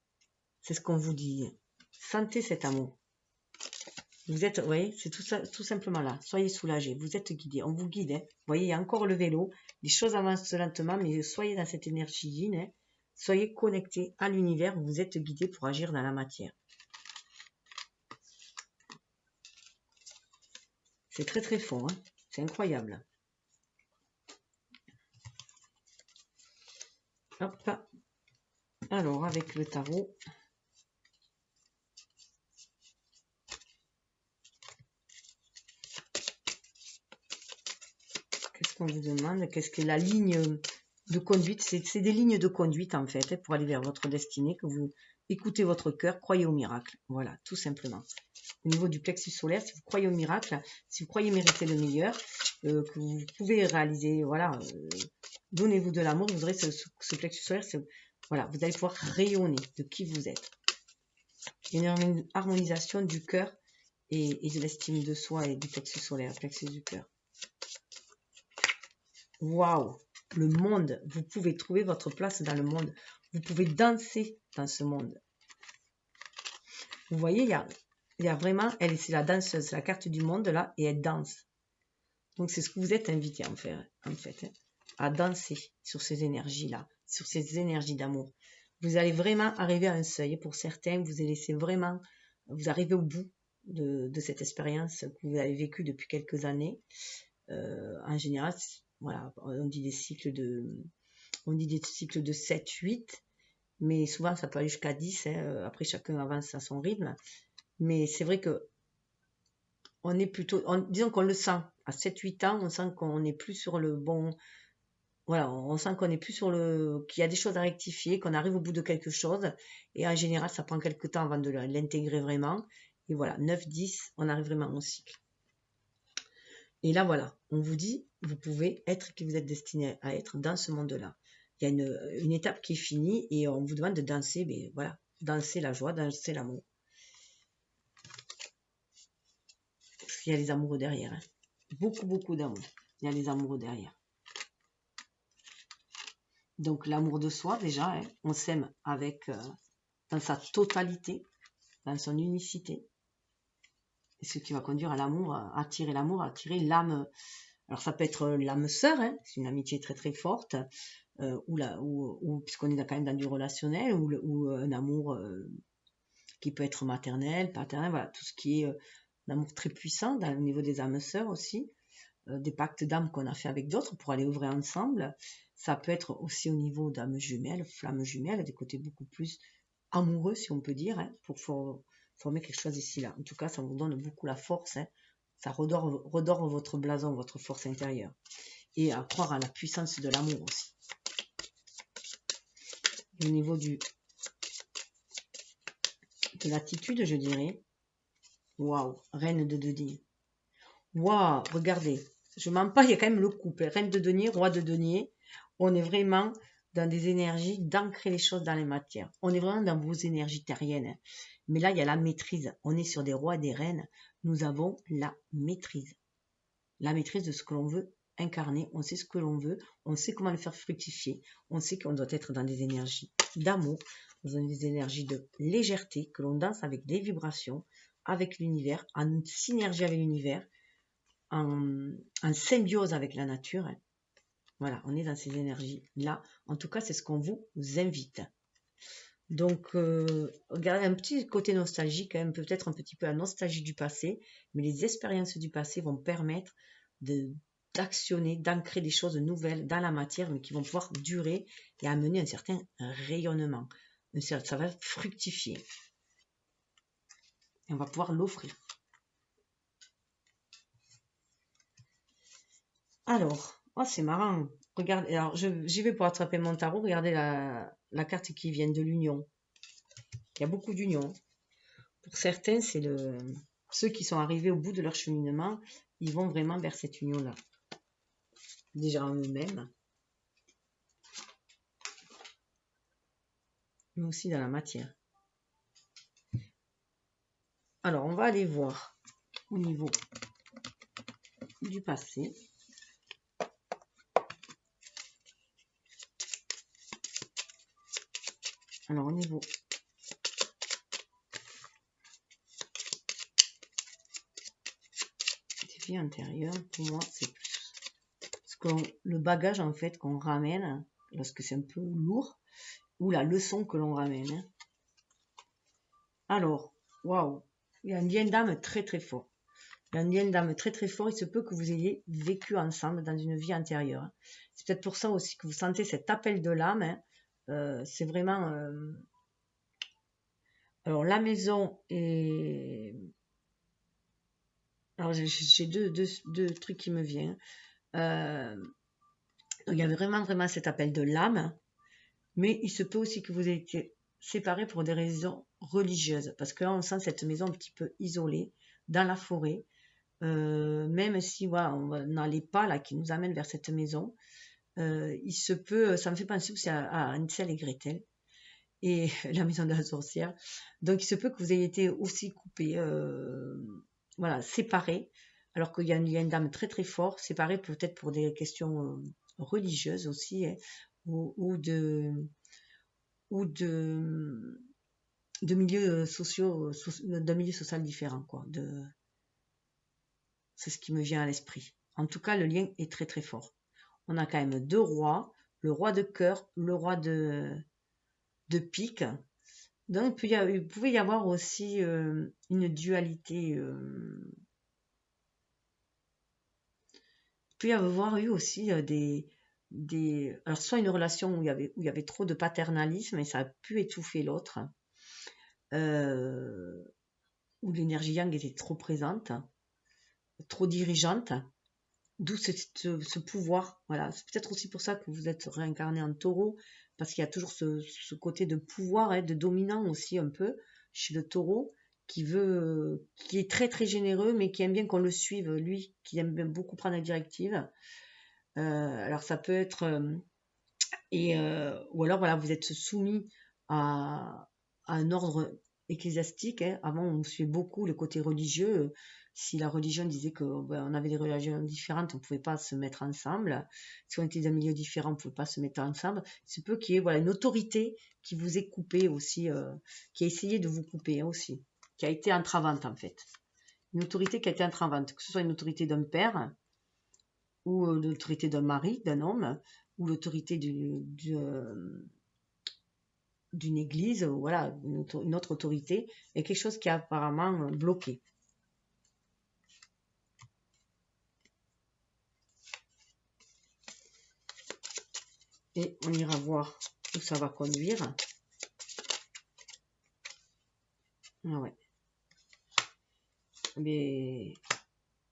C'est ce qu'on vous dit. Sentez cet amour. Vous êtes, vous voyez, c'est tout ça, tout simplement là. Soyez soulagés, vous êtes guidés, on vous guide. Hein. Vous voyez, il y a encore le vélo, les choses avancent lentement, mais soyez dans cette énergie yin. Hein. Soyez connectés à l'univers, vous êtes guidés pour agir dans la matière. C'est très très fort, hein. C'est incroyable. Hop. Alors, avec le tarot. Qu'est-ce qu'on vous demande? Qu'est-ce que la ligne de conduite? C'est des lignes de conduite, en fait, hein, pour aller vers votre destinée, que vous écoutez votre cœur, croyez au miracle. Voilà, tout simplement. Au niveau du plexus solaire, si vous croyez au miracle, si vous croyez mériter le meilleur, que vous pouvez réaliser, voilà, donnez-vous de l'amour, vous aurez ce plexus solaire, voilà, vous allez pouvoir rayonner de qui vous êtes. Il y a une harmonisation du cœur et de l'estime de soi et du plexus solaire, plexus du cœur. Waouh, le monde, vous pouvez trouver votre place dans le monde, vous pouvez danser dans ce monde. Vous voyez, il y a vraiment, elle, c'est la danseuse, c'est la carte du monde là, et elle danse. Donc c'est ce que vous êtes invité en fait, hein, à danser sur ces énergies-là, sur ces énergies d'amour. Vous allez vraiment arriver à un seuil. Pour certains, vous allez laisser vraiment, vous arrivez au bout de cette expérience que vous avez vécue depuis quelques années. En général, voilà, on dit des cycles de 7, 8, mais souvent ça peut aller jusqu'à 10. Hein, après, chacun avance à son rythme. Mais c'est vrai que on est plutôt, disons qu'on le sent, à 7-8 ans, on sent qu'on n'est plus sur le bon, voilà, on sent qu'on n'est plus sur qu'il y a des choses à rectifier, qu'on arrive au bout de quelque chose, et en général, ça prend quelques temps avant de l'intégrer vraiment, et voilà, 9-10, on arrive vraiment au cycle. Et là, voilà, on vous dit, vous pouvez être qui vous êtes destiné à être dans ce monde-là. Il y a une étape qui est finie, et on vous demande de danser, mais voilà, danser la joie, danser l'amour. Parce qu'il y a les amoureux derrière, hein. Beaucoup, beaucoup d'amour. Il y a les amoureux derrière. Donc l'amour de soi, déjà, hein, on s'aime avec dans sa totalité, dans son unicité. Et ce qui va conduire à l'amour, à attirer l'âme. Alors ça peut être l'âme sœur, hein, c'est une amitié très très forte, ou puisqu'on est quand même dans du relationnel, ou un amour qui peut être maternel, paternel, voilà, tout ce qui est un amour très puissant au niveau des âmes sœurs aussi. Des pactes d'âme qu'on a fait avec d'autres pour aller œuvrer ensemble. Ça peut être aussi au niveau d'âmes jumelles, flammes jumelles, des côtés beaucoup plus amoureux, si on peut dire, hein, pour former quelque chose ici là. En tout cas, ça vous donne beaucoup la force, hein. Ça redore votre blason, votre force intérieure. Et à croire à la puissance de l'amour aussi. Et au niveau de l'attitude, je dirais, waouh, reine de denier. Waouh, regardez, je mens pas, il y a quand même le couple, reine de denier, roi de denier. On est vraiment dans des énergies d'ancrer les choses dans les matières. On est vraiment dans vos énergies terriennes. Mais là, il y a la maîtrise. On est sur des rois et des reines. Nous avons la maîtrise. La maîtrise de ce que l'on veut incarner. On sait ce que l'on veut. On sait comment le faire fructifier. On sait qu'on doit être dans des énergies d'amour, dans des énergies de légèreté, que l'on danse avec des vibrations, avec l'univers, en synergie avec l'univers, en symbiose avec la nature. Voilà, on est dans ces énergies-là. En tout cas, c'est ce qu'on vous invite. Donc, regardez un petit côté nostalgique, hein, peut-être un petit peu la nostalgie du passé, mais les expériences du passé vont permettre d'actionner, d'ancrer des choses nouvelles dans la matière, mais qui vont pouvoir durer et amener un certain rayonnement. Ça va fructifier. Et on va pouvoir l'offrir. Alors, oh, c'est marrant. Regardez, alors j'y vais pour attraper mon tarot. Regardez la carte qui vient de l'union. Il y a beaucoup d'unions. Pour certains, c'est ceux qui sont arrivés au bout de leur cheminement, ils vont vraiment vers cette union-là. Déjà en eux-mêmes, mais aussi dans la matière. Alors, on va aller voir au niveau du passé. Alors, au niveau des vies antérieures, pour moi, c'est plus. Parce que le bagage, en fait, qu'on ramène, lorsque c'est un peu lourd, ou la leçon que l'on ramène. Hein. Alors, waouh, il y a un lien d'âme très très fort. Il y a un lien d'âme très très fort. Il se peut que vous ayez vécu ensemble dans une vie antérieure. Hein. C'est peut-être pour ça aussi que vous sentez cet appel de l'âme. Hein. C'est vraiment... Alors, la maison est... Alors, j'ai deux trucs qui me viennent. Il y a vraiment cet appel de l'âme. Mais il se peut aussi que vous ayez été séparés pour des raisons religieuses. Parce que là, on sent cette maison un petit peu isolée, dans la forêt. Même si voilà, on a les pas là qui nous amènent vers cette maison, il se peut, ça me fait penser aussi à Hansel et Gretel et la maison de la sorcière. Donc il se peut que vous ayez été aussi coupés, voilà, séparés, alors qu'il y a un lien d'âme très très fort, séparés peut-être pour des questions religieuses aussi, hein, ou de milieux sociaux, d'un milieu social différent, quoi. C'est ce qui me vient à l'esprit. En tout cas, le lien est très très fort. On a quand même deux rois, le roi de cœur, le roi de pique. Donc, il pouvait y avoir aussi une dualité. Il peut y avoir eu aussi alors, soit une relation où il y avait trop de paternalisme et ça a pu étouffer l'autre, où l'énergie yang était trop présente, trop dirigeante. D'où ce pouvoir. Voilà. C'est peut-être aussi pour ça que vous êtes réincarné en taureau, parce qu'il y a toujours ce côté de pouvoir, hein, de dominant aussi un peu chez le taureau, qui est très très généreux, mais qui aime bien qu'on le suive, lui, qui aime bien beaucoup prendre la directive. Alors ça peut être... ou alors voilà, vous êtes soumis à un ordre ecclésiastique. Hein. Avant, on suivait beaucoup le côté religieux. Si la religion disait qu'on avait des religions différentes, on ne pouvait pas se mettre ensemble. Si on était d'un milieu différent, on ne pouvait pas se mettre ensemble. C'est peu qu'il y ait voilà, une autorité qui vous ait coupé aussi, qui a essayé de vous couper aussi, qui a été entravante en fait. Une autorité qui a été entravante, que ce soit une autorité d'un père, ou l'autorité d'un mari, d'un homme, ou l'autorité d'une église, voilà, une autre autorité, et quelque chose qui a apparemment bloqué. Et on ira voir où ça va conduire. Ah ouais. Mais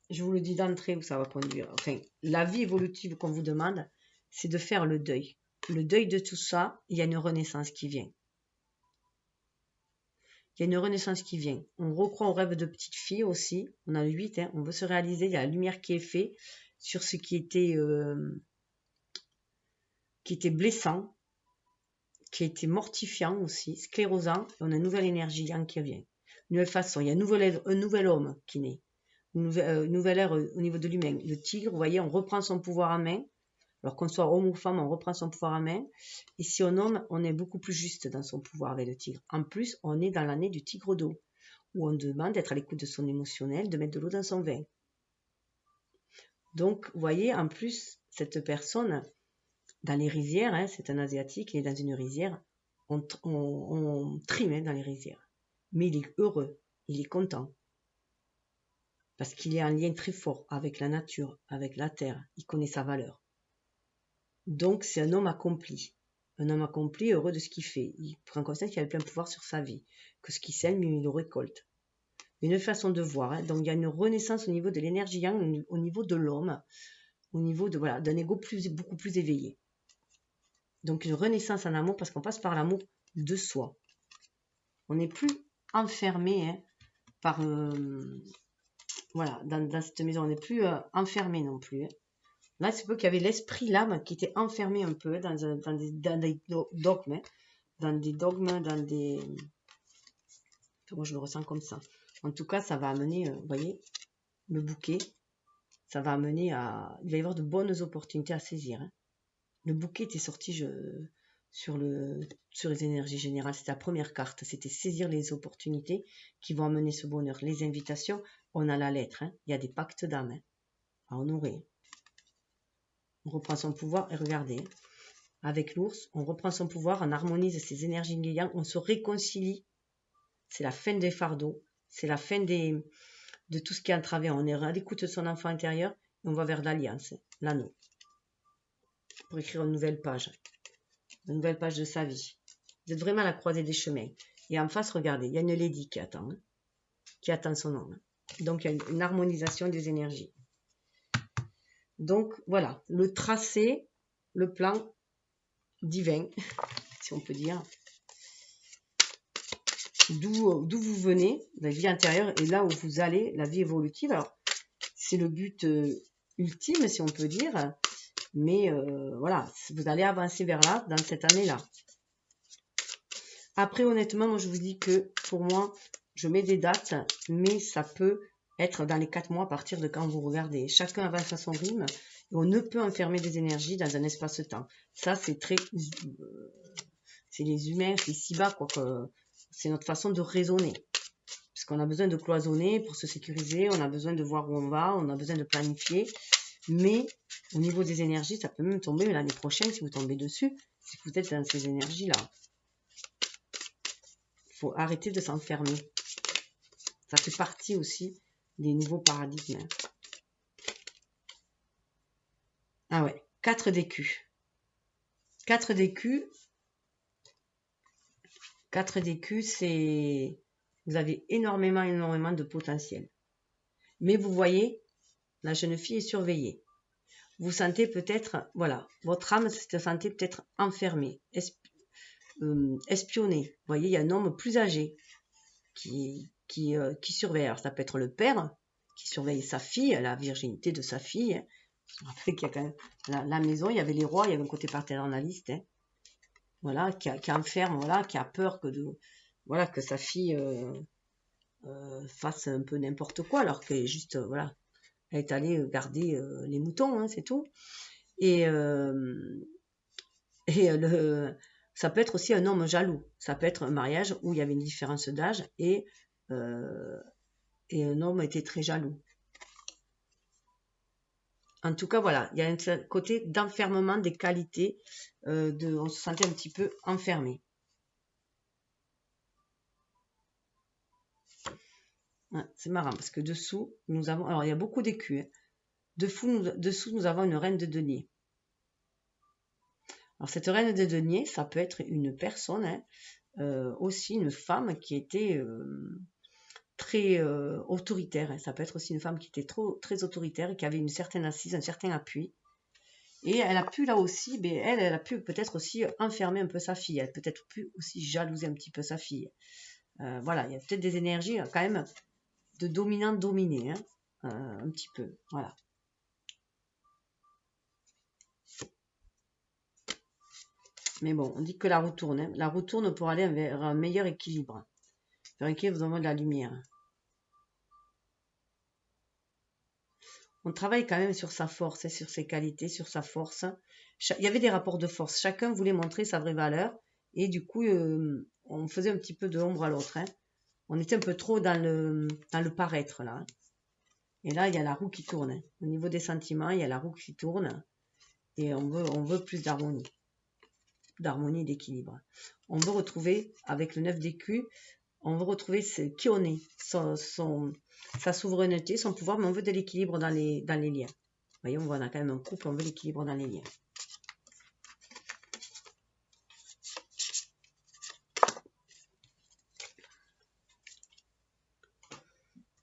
je vous le dis d'entrée où ça va conduire. Enfin, la vie évolutive qu'on vous demande, c'est de faire le deuil. Le deuil de tout ça, il y a une renaissance qui vient. Il y a une renaissance qui vient. On recroit au rêve de petite fille aussi. On a 8, hein, on veut se réaliser. Il y a la lumière qui est faite sur ce qui était blessant, qui a été mortifiant aussi, sclérosant. On a une nouvelle énergie yang qui revient. Une nouvelle façon. Il y a un nouvel homme qui naît. Une nouvelle ère au niveau de l'humain. Le tigre, vous voyez, on reprend son pouvoir en main. Alors qu'on soit homme ou femme, on reprend son pouvoir en main. Et si on homme, on est beaucoup plus juste dans son pouvoir avec le tigre. En plus, on est dans l'année du tigre d'eau, où on demande d'être à l'écoute de son émotionnel, de mettre de l'eau dans son vin. Donc, vous voyez, en plus, cette personne, dans les rizières, hein, c'est un Asiatique, il est dans une rizière, on trime hein, dans les rizières. Mais il est heureux, il est content. Parce qu'il est en lien très fort avec la nature, avec la terre, il connaît sa valeur. Donc, c'est un homme accompli. Un homme accompli, heureux de ce qu'il fait. Il prend conscience qu'il a le plein pouvoir sur sa vie. Que ce qu'il sème, il le récolte. Une façon de voir. Hein. Donc, il y a une renaissance au niveau de l'énergie yang, au niveau de l'homme, au niveau de d'un ego beaucoup plus éveillé. Donc, une renaissance en amour parce qu'on passe par l'amour de soi. On n'est plus enfermé hein, par... voilà, dans cette maison, on n'est plus enfermé non plus. Hein. Là, c'est peu qu'il y avait l'esprit, l'âme, qui était enfermé un peu dans des dogmes. Hein. Dans des dogmes, dans des... Moi, je le ressens comme ça. En tout cas, ça va amener, vous voyez, le bouquet. Ça va amener à... Il va y avoir de bonnes opportunités à saisir. Hein. Le bouquet était sorti sur les énergies générales. C'est la première carte. C'était saisir les opportunités qui vont amener ce bonheur. Les invitations, on a la lettre. Hein. Il y a des pactes d'âme à honorer. On reprend son pouvoir et regardez. Avec l'ours, on reprend son pouvoir, on harmonise ses énergies yin, on se réconcilie. C'est la fin des fardeaux. C'est la fin de tout ce qui est en travers. On est à l'écoute de son enfant intérieur et on va vers l'alliance, l'anneau. Pour écrire une nouvelle page de sa vie. Vous êtes vraiment à la croisée des chemins. Et en face, regardez, il y a une lady qui attend son homme. Donc, il y a une harmonisation des énergies. Donc, voilà, le tracé, le plan divin, si on peut dire, d'où vous venez, la vie intérieure, et là où vous allez, la vie évolutive. Alors, c'est le but ultime, si on peut dire, mais voilà, vous allez avancer vers là, dans cette année-là. Après, honnêtement, moi, je vous dis que, pour moi, je mets des dates, mais ça peut être dans les 4 mois à partir de quand vous regardez. Chacun avance à son rythme, et on ne peut enfermer des énergies dans un espace-temps. Ça, c'est très... c'est les humains, c'est ici-bas, quoi, c'est notre façon de raisonner. Parce qu'on a besoin de cloisonner pour se sécuriser, on a besoin de voir où on va, on a besoin de planifier. Mais au niveau des énergies, ça peut même tomber l'année prochaine si vous tombez dessus, si vous êtes dans ces énergies-là. Il faut arrêter de s'enfermer. Ça fait partie aussi des nouveaux paradigmes. Ah ouais, 4 d'écus. 4 d'écus. 4 d'écus, c'est... Vous avez énormément de potentiel. Mais vous voyez, la jeune fille est surveillée. Vous sentez peut-être, voilà, votre âme se sentait peut-être enfermée, espionnée. Vous voyez, il y a un homme plus âgé qui surveille. Alors, ça peut être le père qui surveille sa fille, la virginité de sa fille. Je me rappelle qu'il y a quand même la maison, il y avait les rois, il y avait un côté paternaliste. Hein. Voilà, qui enferme, voilà, qui a peur que sa fille fasse un peu n'importe quoi, alors qu'elle est juste, voilà, elle est allée garder les moutons, hein, c'est tout. Ça peut être aussi un homme jaloux. Ça peut être un mariage où il y avait une différence d'âge et un homme était très jaloux. En tout cas, voilà, il y a un côté d'enfermement des qualités. On se sentait un petit peu enfermé. Ouais, c'est marrant parce que dessous, nous avons... Alors, il y a beaucoup d'écus. Hein. Dessous, nous avons une reine de denier. Alors, cette reine de denier, ça peut être une personne, hein, aussi une femme qui était très autoritaire. Hein. Ça peut être aussi une femme qui était très autoritaire et qui avait une certaine assise, un certain appui. Et elle a pu là aussi, mais elle a pu peut-être aussi enfermer un peu sa fille. Elle a peut-être pu aussi jalouser un petit peu sa fille. Voilà, il y a peut-être des énergies quand même de dominant-dominé, hein, un petit peu. Voilà. Mais bon, on dit que la roue tourne. Hein. La roue tourne pour aller vers un meilleur équilibre. Vers un équilibre, vous avez de la lumière. On travaille quand même sur sa force, et sur ses qualités, sur sa force. Il y avait des rapports de force. Chacun voulait montrer sa vraie valeur. Et du coup, on faisait un petit peu de l'ombre à l'autre. Hein. On était un peu trop dans le paraître, là. Hein. Et là, il y a la roue qui tourne. Hein. Au niveau des sentiments, il y a la roue qui tourne. Et on veut plus d'harmonie. D'harmonie et d'équilibre. On veut retrouver, avec le 9 d'écus, on veut retrouver qui on est, sa souveraineté, son pouvoir, mais on veut de l'équilibre dans les liens. Vous voyez, on a quand même un couple, on veut l'équilibre dans les liens.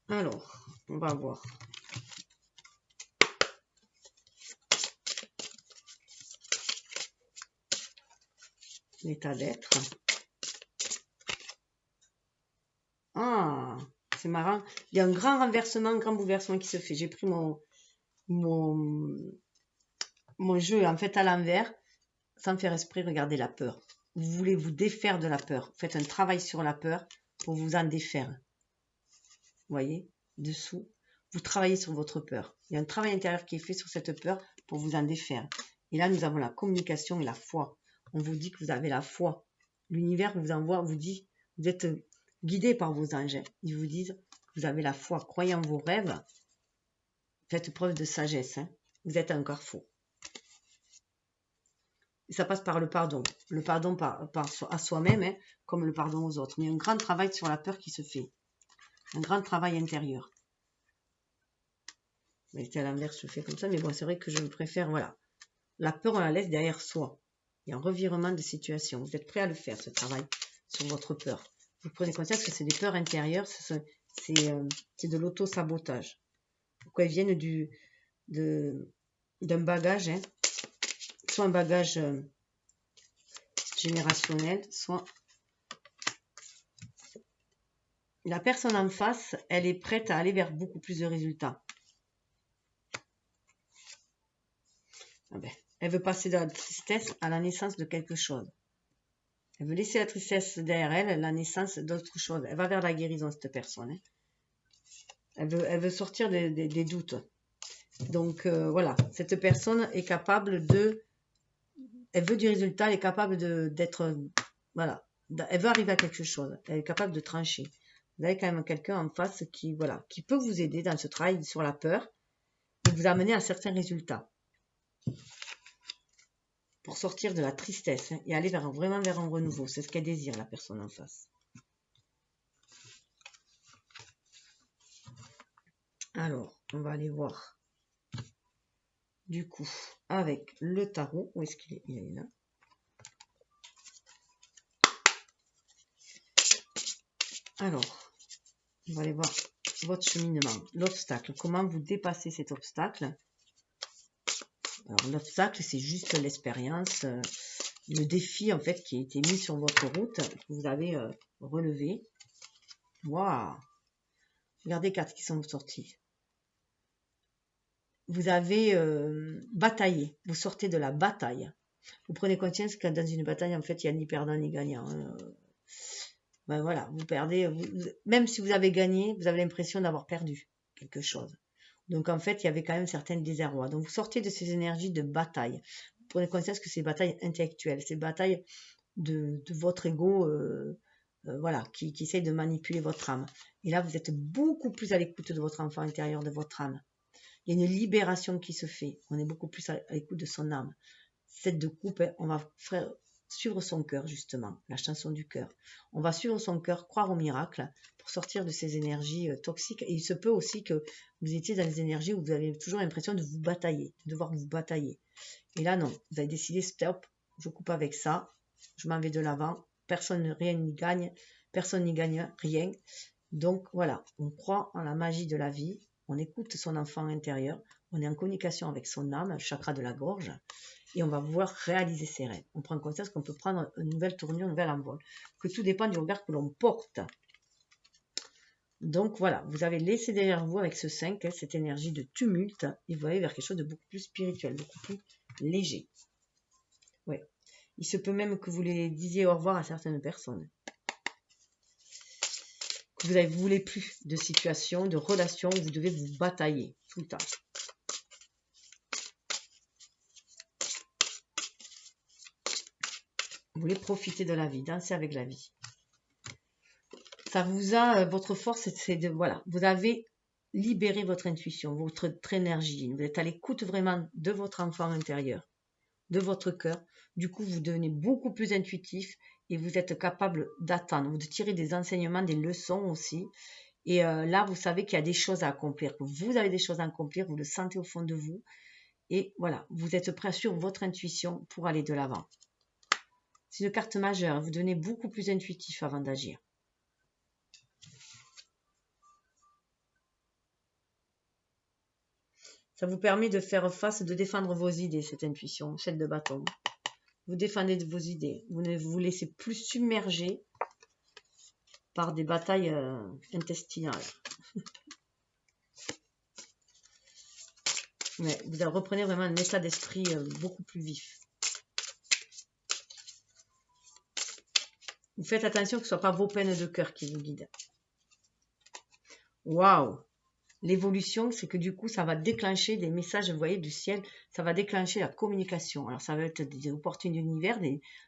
Alors, on va voir. L'état d'être. Ah, c'est marrant. Il y a un grand renversement, un grand bouleversement qui se fait. J'ai pris mon jeu en fait à l'envers, sans faire esprit, regardez la peur. Vous voulez vous défaire de la peur. Vous faites un travail sur la peur pour vous en défaire. Vous voyez, dessous, vous travaillez sur votre peur. Il y a un travail intérieur qui est fait sur cette peur pour vous en défaire. Et là, nous avons la communication et la foi. on vous dit que vous avez la foi. L'univers vous envoie, vous dit, vous êtes guidé par vos anges. Ils vous disent que vous avez la foi. Croyez en vos rêves. Faites preuve de sagesse. Hein. Vous êtes un carrefour. Et ça passe par le pardon. Le pardon à soi-même, hein, comme le pardon aux autres. Mais un grand travail sur la peur qui se fait. Un grand travail intérieur. Mais c'est à l'inverse, je fais comme ça. Mais bon, c'est vrai que je préfère, voilà. La peur, on la laisse derrière soi. Il y a un revirement de situation. Vous êtes prêt à le faire, ce travail sur votre peur. Vous prenez conscience que c'est des peurs intérieures, c'est de l'auto-sabotage. Pourquoi ils viennent d'un bagage, hein, soit un bagage générationnel, soit la personne en face, elle est prête à aller vers beaucoup plus de résultats. Ah ben, elle veut passer de la tristesse à la naissance de quelque chose. Elle veut laisser la tristesse derrière elle, la naissance d'autre chose. Elle va vers la guérison, cette personne. Hein. Elle veut sortir des doutes. Donc, voilà, cette personne est capable elle veut du résultat, elle est capable d'être, voilà, elle veut arriver à quelque chose. Elle est capable de trancher. Vous avez quand même quelqu'un en face qui, voilà, qui peut vous aider dans ce travail sur la peur et vous amener à certains résultats. Pour sortir de la tristesse, hein, et aller vraiment vers un renouveau. C'est ce qu'elle désire, la personne en face. Alors, on va aller voir. Du coup, avec le tarot, où est-ce qu'il est? Il est là. Alors, on va aller voir votre cheminement, l'obstacle. Comment vous dépassez cet obstacle? Alors, l'obstacle, c'est juste l'expérience, le défi, en fait, qui a été mis sur votre route, que vous avez relevé. Waouh! Regardez les cartes qui sont sorties. Vous avez bataillé. Vous sortez de la bataille. Vous prenez conscience que dans une bataille, en fait, il n'y a ni perdant ni gagnant. Ben voilà, vous perdez. Même si vous avez gagné, vous avez l'impression d'avoir perdu quelque chose. Donc, en fait, il y avait quand même certains désarrois. Donc, vous sortez de ces énergies de bataille. Vous prenez conscience que c'est une bataille intellectuelle. C'est une bataille de votre ego, voilà, qui essaye de manipuler votre âme. Et là, vous êtes beaucoup plus à l'écoute de votre enfant intérieur, de votre âme. Il y a une libération qui se fait. On est beaucoup plus à l'écoute de son âme. 7 de coupe, on va suivre son cœur, justement, la chanson du cœur. On va suivre son cœur, croire au miracle pour sortir de ces énergies toxiques. Et il se peut aussi que vous étiez dans des énergies où vous avez toujours l'impression de vous batailler, de devoir vous batailler. Et là, non, vous avez décidé, stop, je coupe avec ça, je m'en vais de l'avant, rien n'y gagne, personne n'y gagne rien. Donc voilà, on croit en la magie de la vie, on écoute son enfant intérieur, on est en communication avec son âme, le chakra de la gorge, et on va pouvoir réaliser ses rêves. On prend conscience qu'on peut prendre une nouvelle tournure, un nouvel envol, que tout dépend du regard que l'on porte. Donc voilà, vous avez laissé derrière vous avec ce 5, cette énergie de tumulte, et vous allez vers quelque chose de beaucoup plus spirituel, beaucoup plus léger. Ouais. Il se peut même que vous les disiez au revoir à certaines personnes. Vous ne voulez plus de situation, de relation où vous devez vous batailler tout le temps. Vous voulez profiter de la vie, danser avec la vie. Ça vous a, votre force, c'est de, voilà, vous avez libéré votre intuition, votre énergie. Vous êtes à l'écoute vraiment de votre enfant intérieur, de votre cœur. Du coup, vous devenez beaucoup plus intuitif et vous êtes capable d'attendre, de tirer des enseignements, des leçons aussi. Et là, vous savez qu'il y a des choses à accomplir, que vous avez des choses à accomplir, vous le sentez au fond de vous. Et voilà, vous êtes prêt sur votre intuition pour aller de l'avant. C'est une carte majeure, vous devenez beaucoup plus intuitif avant d'agir. Ça vous permet de faire face, de défendre vos idées, cette intuition, celle de bâton. Vous défendez vos idées, vous ne vous laissez plus submerger par des batailles intestinales. Mais vous reprenez vraiment un état d'esprit beaucoup plus vif. Vous faites attention que ce ne soit pas vos peines de cœur qui vous guident. Waouh! l'évolution, c'est que du coup, ça va déclencher des messages, vous voyez, du ciel, ça va déclencher la communication. Alors, ça va être des opportunités d'univers,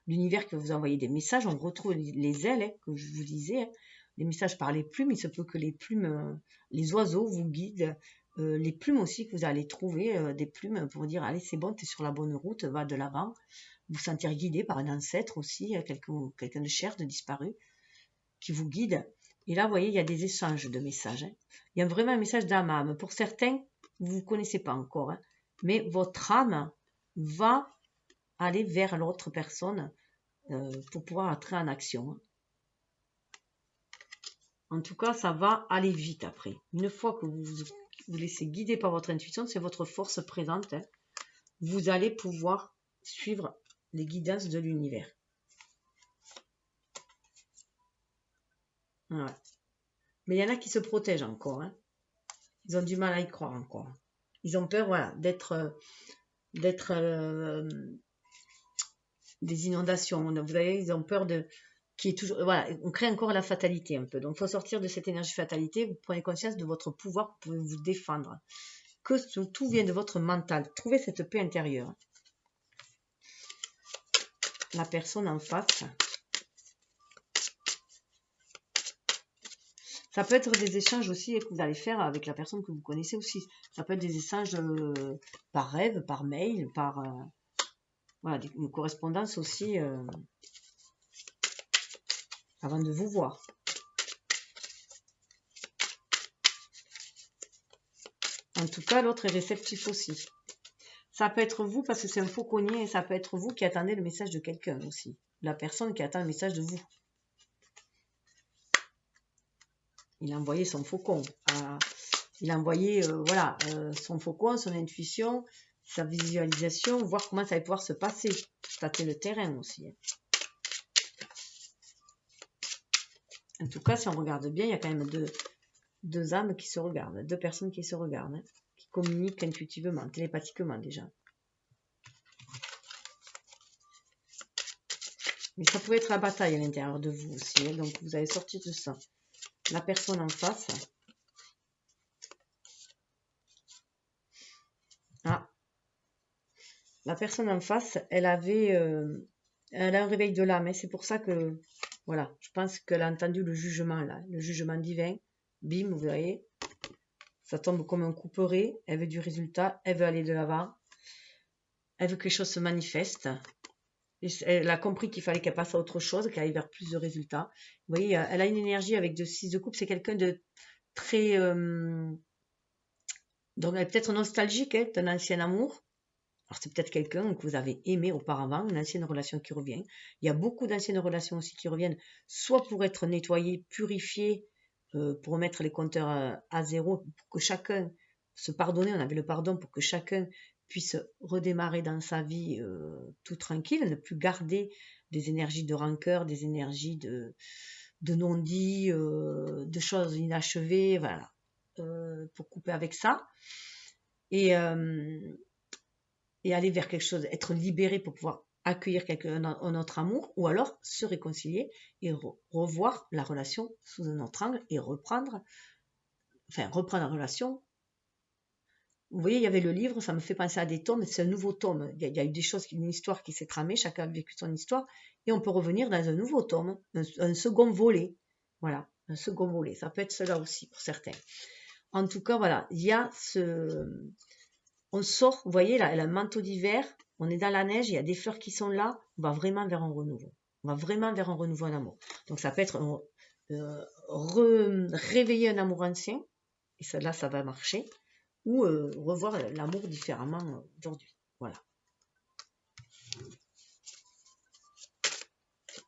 l'univers qui va vous envoyer des messages. On retrouve les ailes, hein, comme je vous disais, hein, les messages par les plumes. Il se peut que les plumes, les oiseaux vous guident, les plumes aussi, que vous allez trouver, des plumes pour dire, allez, c'est bon, tu es sur la bonne route, va de l'avant. Vous sentir guidé par un ancêtre aussi, quelqu'un de cher, de disparu, qui vous guide. Et là, vous voyez, il y a des échanges de messages. Hein. Il y a vraiment un message d'âme à âme. Pour certains, vous ne connaissez pas encore, hein, mais votre âme va aller vers l'autre personne pour pouvoir entrer en action. Hein. En tout cas, ça va aller vite après. Une fois que vous vous laissez guider par votre intuition, c'est votre force présente. Hein, vous allez pouvoir suivre les guidances de l'univers. Ouais. Mais il y en a qui se protègent encore. Hein. Ils ont du mal à y croire encore. Ils ont peur, voilà, d'être des inondations. Vous voyez, ils ont peur de qui est toujours, voilà, on crée encore la fatalité un peu. Donc, il faut sortir de cette énergie fatalité. Vous prenez conscience de votre pouvoir, vous pouvez vous défendre. Que tout vient de votre mental. Trouvez cette paix intérieure. La personne en face. Ça peut être des échanges aussi que vous allez faire avec la personne que vous connaissez aussi. Ça peut être des échanges par rêve, par mail, par voilà, une correspondance aussi avant de vous voir. En tout cas, l'autre est réceptif aussi. Ça peut être vous parce que c'est un fauconnier et ça peut être vous qui attendez le message de quelqu'un aussi. La personne qui attend le message de vous. Il a envoyé son faucon. Il a envoyé voilà, son faucon, son intuition, sa visualisation, voir comment ça va pouvoir se passer. Tâter le terrain aussi. En tout cas, si on regarde bien, il y a quand même deux âmes qui se regardent, deux personnes qui se regardent, hein, qui communiquent intuitivement, télépathiquement déjà. Mais ça pouvait être la bataille à l'intérieur de vous aussi, hein, donc vous allez sortir de ça. La personne en face. Ah. La personne en face, elle a un réveil de l'âme, hein, c'est pour ça que, voilà, je pense qu'elle a entendu le jugement là, le jugement divin. Bim, vous voyez, ça tombe comme un couperet, elle veut du résultat, elle veut aller de l'avant, elle veut que quelque chose se manifeste. Et elle a compris qu'il fallait qu'elle passe à autre chose, qu'elle aille vers plus de résultats. Vous voyez, elle a une énergie avec 6 de coupe, c'est quelqu'un de très... donc elle est peut-être nostalgique hein, d'un ancien amour. Alors c'est peut-être quelqu'un que vous avez aimé auparavant, une ancienne relation qui revient. Il y a beaucoup d'anciennes relations aussi qui reviennent, soit pour être nettoyées, purifiées, pour remettre les compteurs à zéro, pour que chacun se pardonne. On avait le pardon pour que chacun puisse redémarrer dans sa vie tout tranquille, ne plus garder des énergies de rancœur, des énergies de non-dit, de choses inachevées, voilà, pour couper avec ça. Et aller vers quelque chose, être libéré pour pouvoir accueillir un autre amour, ou alors se réconcilier et revoir la relation sous un autre angle et reprendre la relation. Vous voyez, il y avait le livre, ça me fait penser à des tomes, c'est un nouveau tome. Il y a eu des choses, une histoire qui s'est tramée, chacun a vécu son histoire, et on peut revenir dans un nouveau tome, un second volet. Voilà, un second volet. Ça peut être cela aussi pour certains. En tout cas, voilà, il y a on sort, vous voyez, là, le manteau d'hiver, on est dans la neige, il y a des fleurs qui sont là, on va vraiment vers un renouveau. On va vraiment vers un renouveau en amour. Donc ça peut être réveiller un amour ancien, et ça, là, ça va marcher, ou revoir l'amour différemment aujourd'hui. Voilà.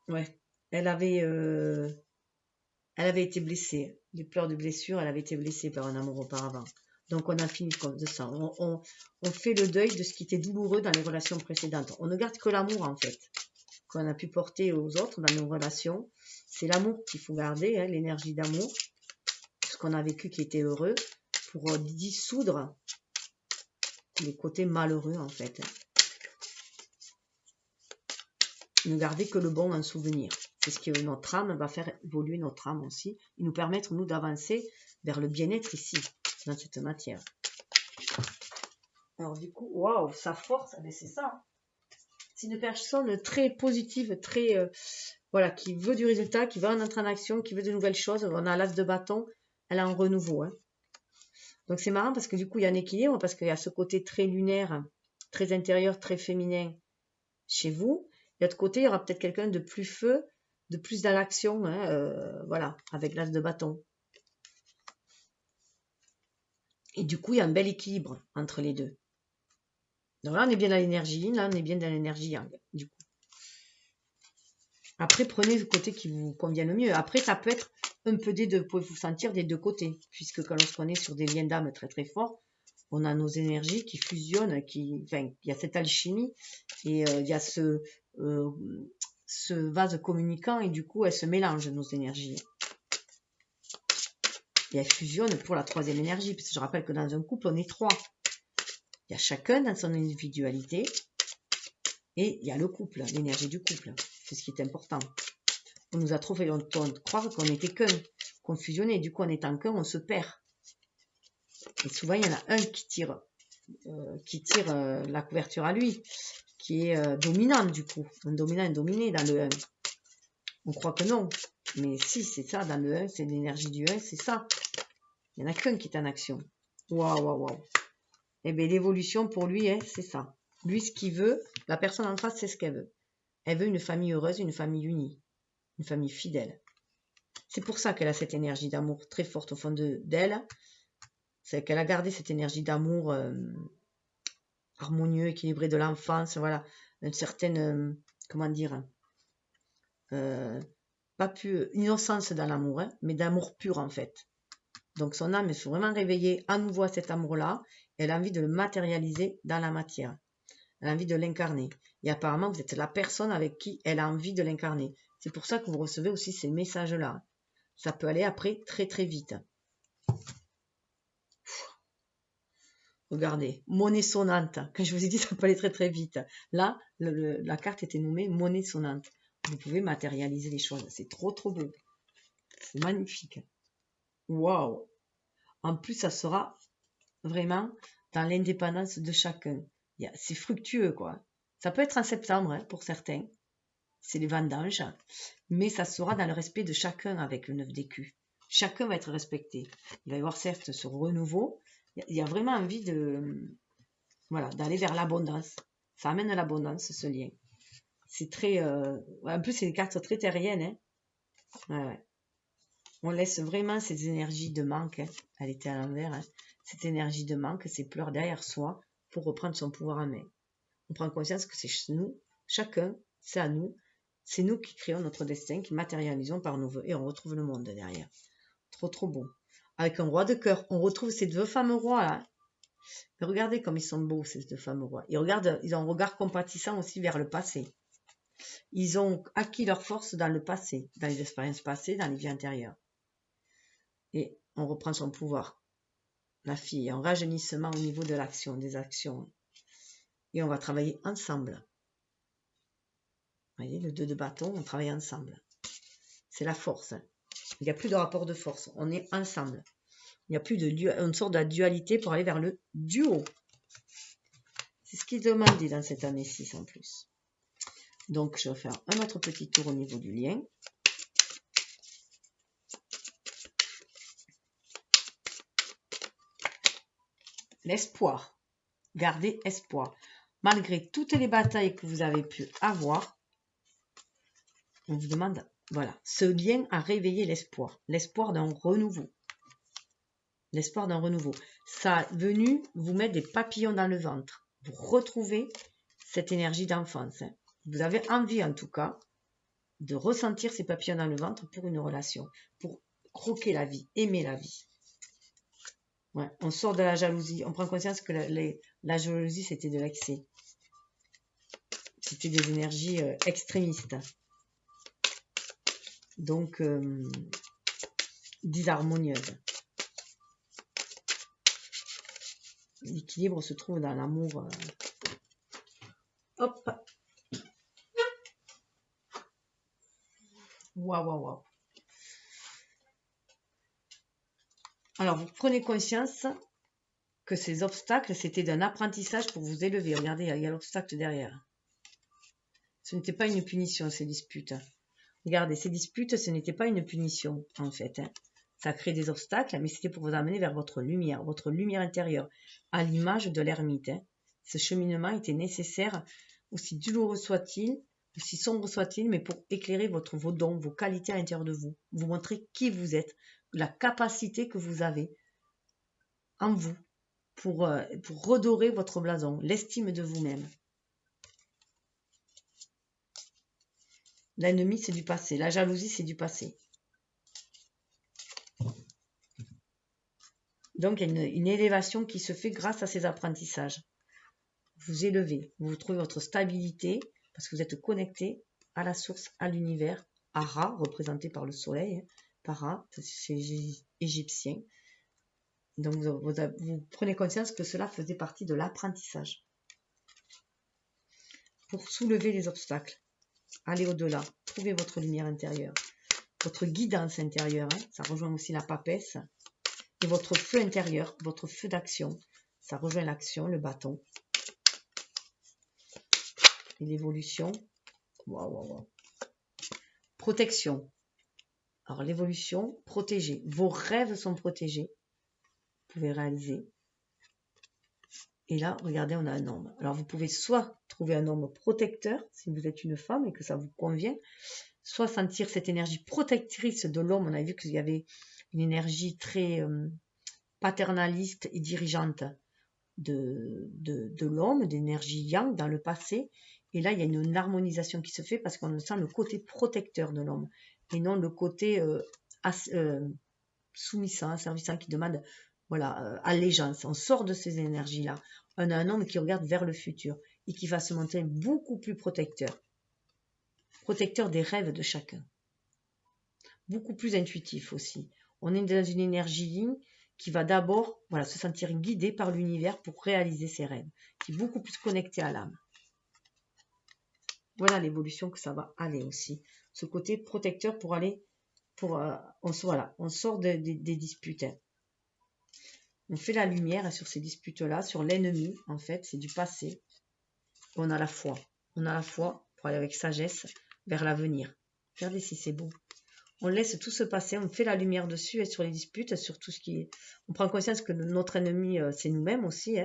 Ouais, elle avait été blessée. Les pleurs de blessure, elle avait été blessée par un amour auparavant. Donc on a fini de ça. On fait le deuil de ce qui était douloureux dans les relations précédentes. On ne garde que l'amour en fait, qu'on a pu porter aux autres dans nos relations. C'est l'amour qu'il faut garder, hein, l'énergie d'amour, ce qu'on a vécu qui était heureux, pour dissoudre les côtés malheureux en fait. Ne garder que le bon en souvenir. C'est ce que notre âme va faire évoluer notre âme aussi, et nous permettre nous d'avancer vers le bien-être ici. dans cette matière. Alors du coup, waouh, sa force, mais c'est ça. C'est une personne très positive, très voilà, qui veut du résultat, qui veut entrer en action, qui veut de nouvelles choses. On a l'as de bâton, elle a un renouveau. Hein. Donc c'est marrant parce que du coup, il y a un équilibre, parce qu'il y a ce côté très lunaire, très intérieur, très féminin chez vous. Et de l'autre côté, il y aura peut-être quelqu'un de plus feu, de plus dans l'action, hein, voilà, avec l'as de bâton. Et du coup, il y a un bel équilibre entre les deux. Donc là, on est bien dans l'énergie yin, là, on est bien dans l'énergie yang, du coup. Après, prenez le côté qui vous convient le mieux. Après, ça peut être un peu des deux. Vous pouvez vous sentir des deux côtés, puisque quand lorsqu'on est sur des liens d'âme très très forts, on a nos énergies qui fusionnent, enfin, il y a cette alchimie et il y a ce vase communicant et du coup, elles se mélangent, nos énergies. Et elles fusionnent pour la troisième énergie, parce que je rappelle que dans un couple, on est trois. Il y a chacun dans son individualité et il y a le couple, l'énergie du couple. C'est ce qui est important. On nous a trop fait longtemps croire qu'on n'était qu'un, qu'on fusionnait. Du coup, en étant qu'un, on se perd. Et souvent, il y en a un qui tire la couverture à lui, qui est dominant du coup. Un dominant, un dominé dans le 1. On croit que non. Mais si, c'est ça, dans le 1, c'est l'énergie du 1, c'est ça. Il n'y en a qu'un qui est en action. Waouh, waouh, waouh. Eh bien, l'évolution pour lui, hein, c'est ça. Lui, ce qu'il veut, la personne en face, c'est ce qu'elle veut. Elle veut une famille heureuse, une famille unie, une famille fidèle. C'est pour ça qu'elle a cette énergie d'amour très forte au fond d'elle. C'est qu'elle a gardé cette énergie d'amour harmonieux, équilibré de l'enfance, voilà, une certaine, comment dire, pas plus innocence dans l'amour, hein, mais d'amour pur en fait. Donc son âme est vraiment réveillée à nouveau à cet amour-là, et elle a envie de le matérialiser dans la matière. Elle a envie de l'incarner. Et apparemment, vous êtes la personne avec qui elle a envie de l'incarner. C'est pour ça que vous recevez aussi ces messages-là. Ça peut aller après très très vite. Regardez, monnaie sonnante. Quand je vous ai dit, ça peut aller très très vite. Là, la carte était nommée monnaie sonnante. Vous pouvez matérialiser les choses. C'est trop trop beau. C'est magnifique. Waouh. En plus, ça sera vraiment dans l'indépendance de chacun. C'est fructueux, quoi. Ça peut être en septembre hein, pour certains. C'est les vendanges. Mais ça sera dans le respect de chacun avec le 9 d'écus. Chacun va être respecté. Il va y avoir certes ce renouveau. Il y a vraiment envie voilà, d'aller vers l'abondance. Ça amène à l'abondance, ce lien. C'est très... en plus, c'est une carte très terrienne. Hein. Ouais. On laisse vraiment ces énergies de manque. Hein. Elle était à l'envers. Hein. Cette énergie de manque, ces pleurs derrière soi pour reprendre son pouvoir en main. On prend conscience que c'est nous, chacun, c'est à nous. C'est nous qui créons notre destin, qui matérialisons par nos vœux. Et on retrouve le monde derrière. Trop, trop beau. Avec un roi de cœur, on retrouve ces deux femmes rois là. Mais regardez comme ils sont beaux, ces deux femmes rois. Ils ont un regard compatissant aussi vers le passé. Ils ont acquis leur force dans le passé, dans les expériences passées, dans les vies antérieures. Et on reprend son pouvoir. La fille, un rajeunissement au niveau de l'action, des actions. Et on va travailler ensemble. Vous voyez, le 2 de bâton, on travaille ensemble. C'est la force. Il n'y a plus de rapport de force. On est ensemble. Il n'y a plus une sorte de dualité pour aller vers le duo. C'est ce qu'ils demandent dans cette année 6 en plus. Donc, je vais faire un autre petit tour au niveau du lien. L'espoir. Gardez espoir. Malgré toutes les batailles que vous avez pu avoir, on vous demande, voilà, ce lien a réveillé l'espoir. L'espoir d'un renouveau. L'espoir d'un renouveau. Ça a venu vous mettre des papillons dans le ventre. Vous retrouvez cette énergie d'enfance. Hein. Vous avez envie, en tout cas, de ressentir ces papillons dans le ventre pour une relation, pour croquer la vie, aimer la vie. Ouais, on sort de la jalousie, on prend conscience que la jalousie, c'était de l'excès. C'était des énergies extrémistes. Donc, disharmonieuses. L'équilibre se trouve dans l'amour. Hop. Waouh, waouh, waouh. Alors, vous prenez conscience que ces obstacles, c'était d'un apprentissage pour vous élever. Regardez, il y a l'obstacle derrière. Ce n'était pas une punition, ces disputes. Regardez, ces disputes, ce n'était pas une punition, en fait. Ça crée des obstacles, mais c'était pour vous amener vers votre lumière intérieure, à l'image de l'ermite. Ce cheminement était nécessaire, aussi douloureux soit-il, aussi sombre soit-il, mais pour éclairer vos dons, vos qualités à l'intérieur de vous, vous montrer qui vous êtes, la capacité que vous avez en vous, pour redorer votre blason, l'estime de vous-même. L'ennemi, c'est du passé. La jalousie, c'est du passé. Donc, il y a une élévation qui se fait grâce à ces apprentissages. Vous élevez, vous trouvez votre stabilité parce que vous êtes connecté à la source, à l'univers, à Ra, représenté par le soleil, par Ra, c'est égyptien. Donc, vous prenez conscience que cela faisait partie de l'apprentissage. Pour soulever les obstacles, aller au-delà, trouver votre lumière intérieure, votre guidance intérieure, ça rejoint aussi la papesse, et votre feu intérieur, votre feu d'action, ça rejoint l'action, le bâton, et l'évolution. Waouh. Protection. Alors l'évolution, protégée. Vos rêves sont protégés. Vous pouvez réaliser. Et là, regardez, on a un homme. Alors vous pouvez soit trouver un homme protecteur, si vous êtes une femme et que ça vous convient, soit sentir cette énergie protectrice de l'homme. On a vu qu'il y avait une énergie très paternaliste et dirigeante de l'homme, d'énergie yang dans le passé. Et là, il y a une harmonisation qui se fait parce qu'on sent le côté protecteur de l'homme et non le côté soumissant, servissant qui demande allégeance. On sort de ces énergies-là. On a un homme qui regarde vers le futur et qui va se montrer beaucoup plus protecteur. Protecteur des rêves de chacun. Beaucoup plus intuitif aussi. On est dans une énergie yin qui va d'abord se sentir guidé par l'univers pour réaliser ses rêves, qui est beaucoup plus connecté à l'âme. Voilà l'évolution que ça va aller aussi. Ce côté protecteur pour aller, on sort des disputes. On fait la lumière sur ces disputes-là, sur l'ennemi, en fait, c'est du passé. On a la foi. On a la foi pour aller avec sagesse vers l'avenir. Regardez si c'est beau. On laisse tout se passer, on fait la lumière dessus et sur les disputes, sur tout ce qui est... On prend conscience que notre ennemi, c'est nous-mêmes aussi.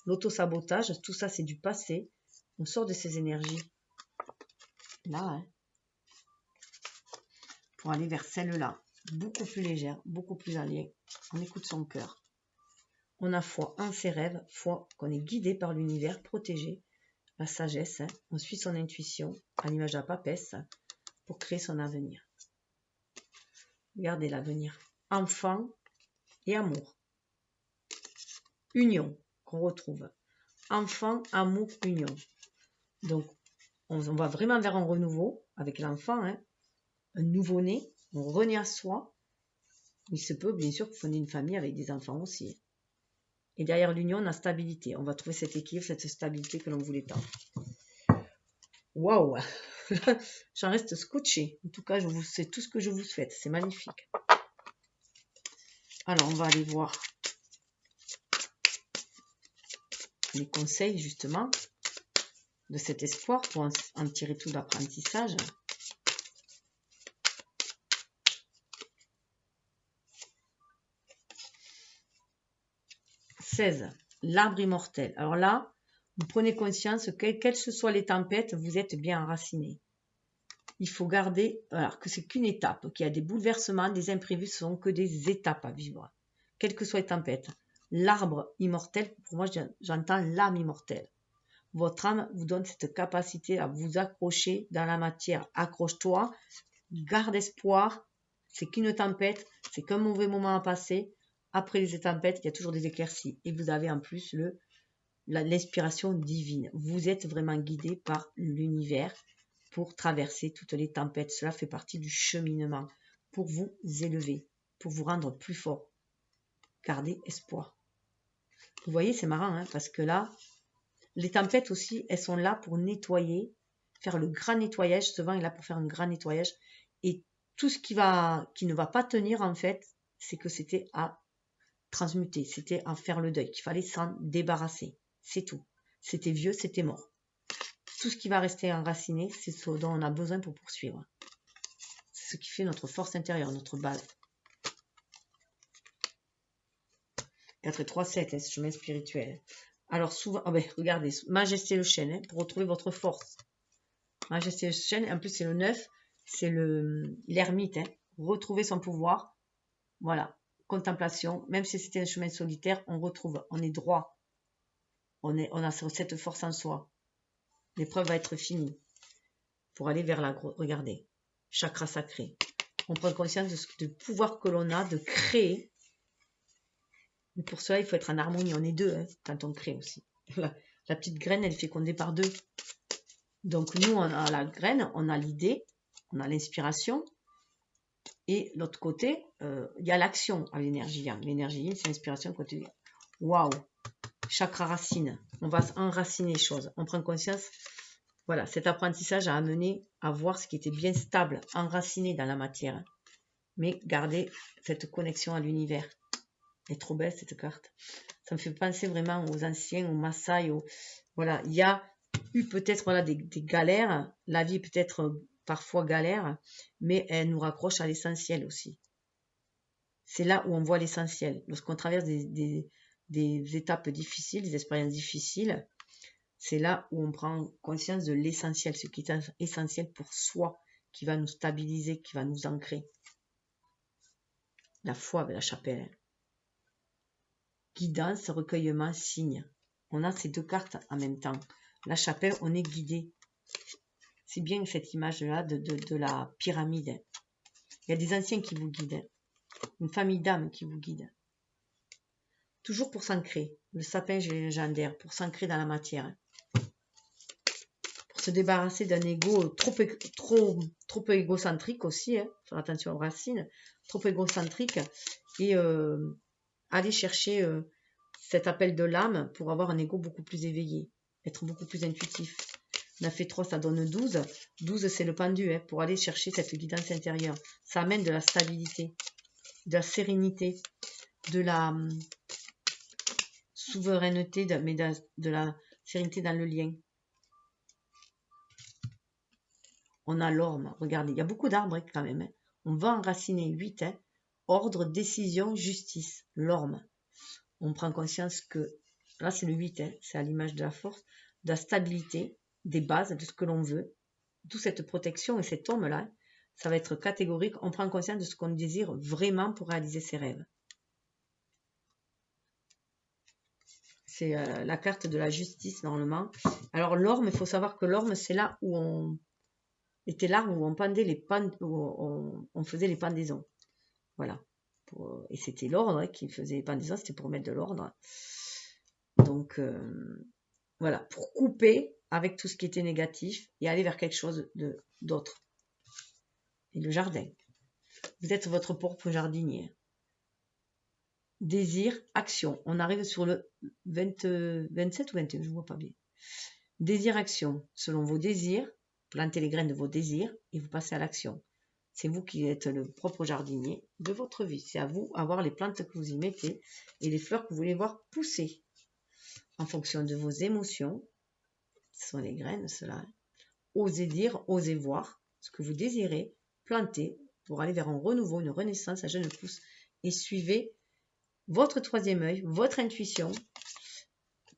L'auto-sabotage, tout ça, c'est du passé. On sort de ces énergies. Là, pour aller vers celle-là. Beaucoup plus légère, beaucoup plus alliée. On écoute son cœur. On a foi en ses rêves, foi qu'on est guidé par l'univers, protégé, la sagesse. On suit son intuition, à l'image de la papesse, pour créer son avenir. Regardez l'avenir. Enfant et amour. Union qu'on retrouve. Enfant, amour, union. Donc, on va vraiment vers un renouveau avec l'enfant, un nouveau-né. On renaît à soi. Il se peut, bien sûr, que vous fondez une famille avec des enfants aussi. Et derrière l'union, on a stabilité. On va trouver cet équilibre, cette stabilité que l'on voulait tant. Waouh! J'en reste scotché. En tout cas, c'est tout ce que je vous souhaite. C'est magnifique. Alors, on va aller voir les conseils, justement, de cet espoir pour en tirer tout l'apprentissage. « 16. L'arbre immortel. » Alors là, vous prenez conscience que, quelles que soient les tempêtes, vous êtes bien enraciné. Il faut garder que c'est qu'une étape, qu'il y a des bouleversements, des imprévus, ce sont que des étapes à vivre. Quelles que soient les tempêtes. L'arbre immortel, pour moi, j'entends l'âme immortelle. Votre âme vous donne cette capacité à vous accrocher dans la matière. Accroche-toi, garde espoir, c'est qu'une tempête, c'est qu'un mauvais moment à passer. Après les tempêtes, il y a toujours des éclaircies. Et vous avez en plus l'inspiration divine. Vous êtes vraiment guidé par l'univers pour traverser toutes les tempêtes. Cela fait partie du cheminement pour vous élever, pour vous rendre plus fort. Gardez espoir. Vous voyez, c'est marrant, parce que là, les tempêtes aussi, elles sont là pour nettoyer, faire le grand nettoyage. Ce vent est là pour faire un grand nettoyage. Et tout ce qui ne va pas tenir, en fait, c'est que c'était à transmuter, c'était en faire le deuil, qu'il fallait s'en débarrasser. C'est tout. C'était vieux, c'était mort. Tout ce qui va rester enraciné, c'est ce dont on a besoin pour poursuivre. C'est ce qui fait notre force intérieure, notre base. 4 et 3, 7, hein, ce chemin spirituel. Alors souvent, oh ben, regardez, Majesté le chêne, hein, pour retrouver votre force. Majesté le chêne, en plus c'est le 9, c'est l'ermite, hein, retrouver son pouvoir. Voilà, contemplation, même si c'était un chemin solitaire, on retrouve, on est droit. On a cette force en soi. L'épreuve va être finie. Pour aller vers la grosse, regardez, chakra sacré. On prend conscience du pouvoir que l'on a de créer. Mais pour cela, il faut être en harmonie. On est deux, hein, quand on crée aussi. La petite graine, elle est fécondée par deux. Donc nous, on a la graine, on a l'idée, on a l'inspiration. Et l'autre côté, il y a l'action à l'énergie yang. L'énergie yin, c'est l'inspiration côté. Waouh! Chakra racine. On va enraciner les choses. On prend conscience. Voilà, cet apprentissage a amené à voir ce qui était bien stable, enraciné dans la matière. Mais garder cette connexion à l'univers. Elle est trop belle cette carte. Ça me fait penser vraiment aux anciens, aux Maasai. Voilà, il y a eu peut-être voilà, des galères. La vie est peut-être parfois galère, mais elle nous raccroche à l'essentiel aussi. C'est là où on voit l'essentiel. Lorsqu'on traverse des étapes difficiles, des expériences difficiles, c'est là où on prend conscience de l'essentiel, ce qui est essentiel pour soi, qui va nous stabiliser, qui va nous ancrer. La foi avec la chapelle. Guidance, recueillement, signe. On a ces deux cartes en même temps. La chapelle, on est guidé. C'est bien cette image-là de la pyramide. Il y a des anciens qui vous guident. Une famille d'âmes qui vous guide. Toujours pour s'ancrer. Le sapin légendaire, pour s'ancrer dans la matière. Pour se débarrasser d'un ego trop égocentrique aussi. Faire attention aux racines. Trop égocentrique. Et aller chercher cet appel de l'âme pour avoir un ego beaucoup plus éveillé. Être beaucoup plus intuitif. On a fait 3, ça donne 12. 12, c'est le pendu, pour aller chercher cette guidance intérieure. Ça amène de la stabilité, de la sérénité, de la souveraineté, mais de la sérénité dans le lien. On a l'orme, regardez, il y a beaucoup d'arbres quand même. On va enraciner 8, ordre, décision, justice, l'orme. On prend conscience que, là c'est le 8, c'est à l'image de la force, de la stabilité, des bases, de ce que l'on veut. Toute cette protection et cet homme-là, ça va être catégorique. On prend conscience de ce qu'on désire vraiment pour réaliser ses rêves. C'est la carte de la justice, normalement. Alors, l'orme, il faut savoir que l'orme, c'est là où on était là où on pendait où on faisait les pendaisons. Voilà. Et c'était l'ordre qui faisait les pendaisons, c'était pour mettre de l'ordre. Donc, voilà, pour couper avec tout ce qui était négatif et aller vers quelque chose d'autre. Et le jardin. Vous êtes votre propre jardinier. Désir, action. On arrive sur le 27 ou 21, je ne vois pas bien. Désir, action. Selon vos désirs, plantez les graines de vos désirs et vous passez à l'action. C'est vous qui êtes le propre jardinier de votre vie. C'est à vous d'avoir les plantes que vous y mettez et les fleurs que vous voulez voir pousser. En fonction de vos émotions, ce sont les graines, cela. Osez dire, osez voir ce que vous désirez, plantez pour aller vers un renouveau, une renaissance, un jeune pousse. Et suivez votre troisième œil, votre intuition,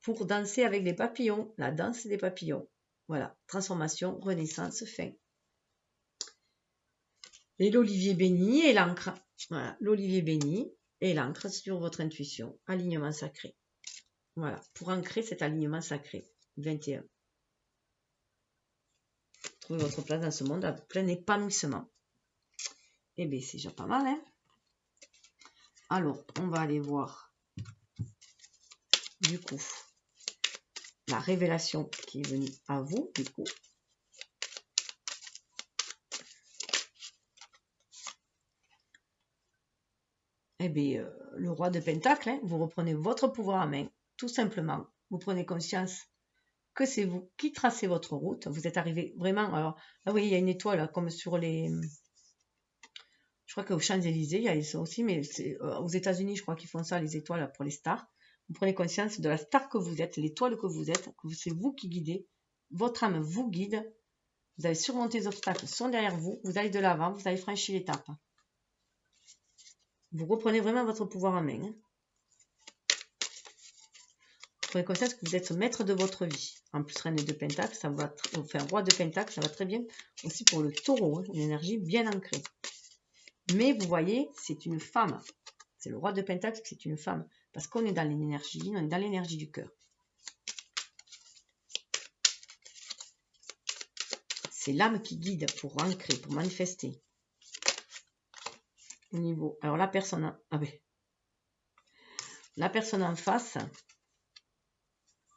pour danser avec les papillons, la danse des papillons. Voilà, transformation, renaissance, fin. Et l'olivier béni et l'encre. Voilà, l'olivier béni et l'encre sur votre intuition, alignement sacré. Voilà, pour ancrer cet alignement sacré. 21. Trouvez votre place dans ce monde à plein épanouissement. Eh bien, c'est déjà pas mal, hein? Alors, on va aller voir, du coup, la révélation qui est venue à vous, du coup. Eh bien, le roi de Pentacle, hein, vous reprenez votre pouvoir en main, tout simplement. Vous prenez conscience que c'est vous qui tracez votre route. Vous êtes arrivé vraiment... Alors, ah oui, il y a une étoile, comme sur les Je crois qu'aux Champs-Élysées, il y a ça aussi, mais aux États-Unis, je crois qu'ils font ça, les étoiles pour les stars. Vous prenez conscience de la star que vous êtes, l'étoile que vous êtes, que c'est vous qui guidez. Votre âme vous guide. Vous avez surmonté les obstacles, sont derrière vous. Vous allez de l'avant, vous avez franchi l'étape. Vous reprenez vraiment votre pouvoir en main. Vous prenez conscience que vous êtes maître de votre vie. En plus, reine de Pentacle, ça va faire roi de Pentacle, ça va très bien. Aussi pour le taureau, une énergie bien ancrée. Mais vous voyez, c'est une femme. C'est le roi de Pentacle, c'est une femme. Parce qu'on est dans l'énergie, on est dans l'énergie du cœur. C'est l'âme qui guide pour ancrer, pour manifester. Au niveau. Alors la personne. La personne en face,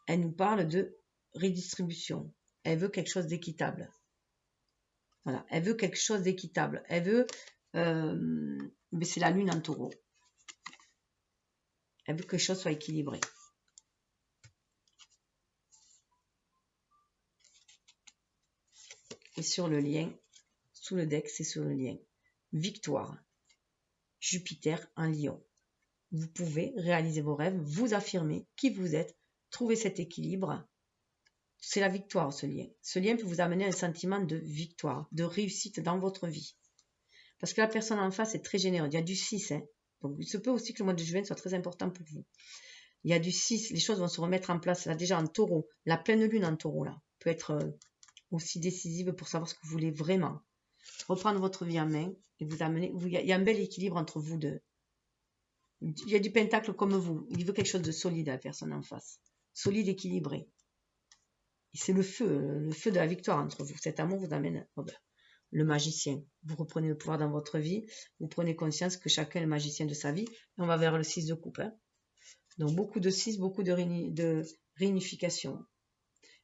elle nous parle de redistribution. Elle veut quelque chose d'équitable. Voilà, elle veut quelque chose d'équitable. Elle veut. Mais c'est la lune en taureau. Elle veut que les choses soient équilibrées. Et sur le lien, sous le deck, c'est sur le lien. Victoire. Jupiter en Lion. Vous pouvez réaliser vos rêves, vous affirmer qui vous êtes, trouver cet équilibre. C'est la victoire, ce lien. Ce lien peut vous amener un sentiment de victoire, de réussite dans votre vie. Parce que la personne en face est très généreuse. Il y a du 6. Donc, il se peut aussi que le mois de juin soit très important pour vous. Il y a du 6. Les choses vont se remettre en place. Là, déjà en taureau. La pleine lune en taureau, là, peut être aussi décisive pour savoir ce que vous voulez vraiment. Reprendre votre vie en main et vous amener. Il y a un bel équilibre entre vous deux. Il y a du pentacle comme vous. Il veut quelque chose de solide à la personne en face. Solide, équilibré. Et c'est le feu de la victoire entre vous. Cet amour vous amène le magicien. Vous reprenez le pouvoir dans votre vie. Vous prenez conscience que chacun est le magicien de sa vie. Et on va vers le 6 de coupe. Donc beaucoup de 6, beaucoup de réunification.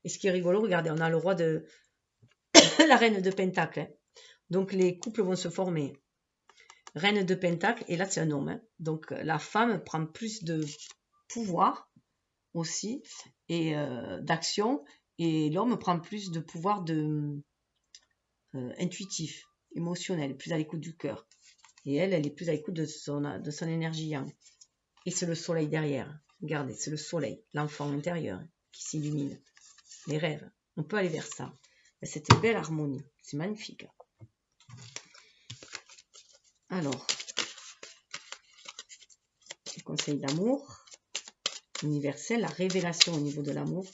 Et ce qui est rigolo, regardez, on a le roi de la reine de pentacle. Donc les couples vont se former. Reine de pentacle, et là c'est un homme. Donc la femme prend plus de pouvoir aussi, et d'action, et l'homme prend plus de pouvoir intuitif, émotionnel, plus à l'écoute du cœur. Et elle est plus à l'écoute de son énergie. Et c'est le soleil derrière. Regardez, c'est le soleil, l'enfant intérieur qui s'illumine. Les rêves, on peut aller vers ça. Cette belle harmonie, c'est magnifique. Alors, le conseil d'amour universel, la révélation au niveau de l'amour.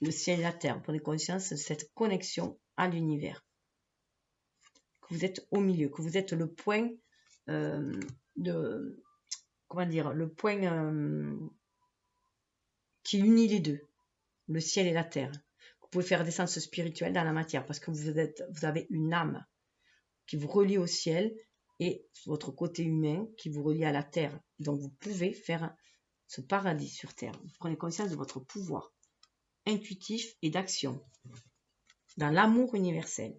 Le ciel et la terre, prenez conscience de cette connexion à l'univers. Que vous êtes au milieu, que vous êtes le point le point qui unit les deux, le ciel et la terre. Vous pouvez faire des sens spirituels dans la matière parce que vous avez une âme qui vous relie au ciel et votre côté humain qui vous relie à la terre. Donc vous pouvez faire ce paradis sur terre. Vous prenez conscience de votre pouvoir intuitif et d'action dans l'amour universel.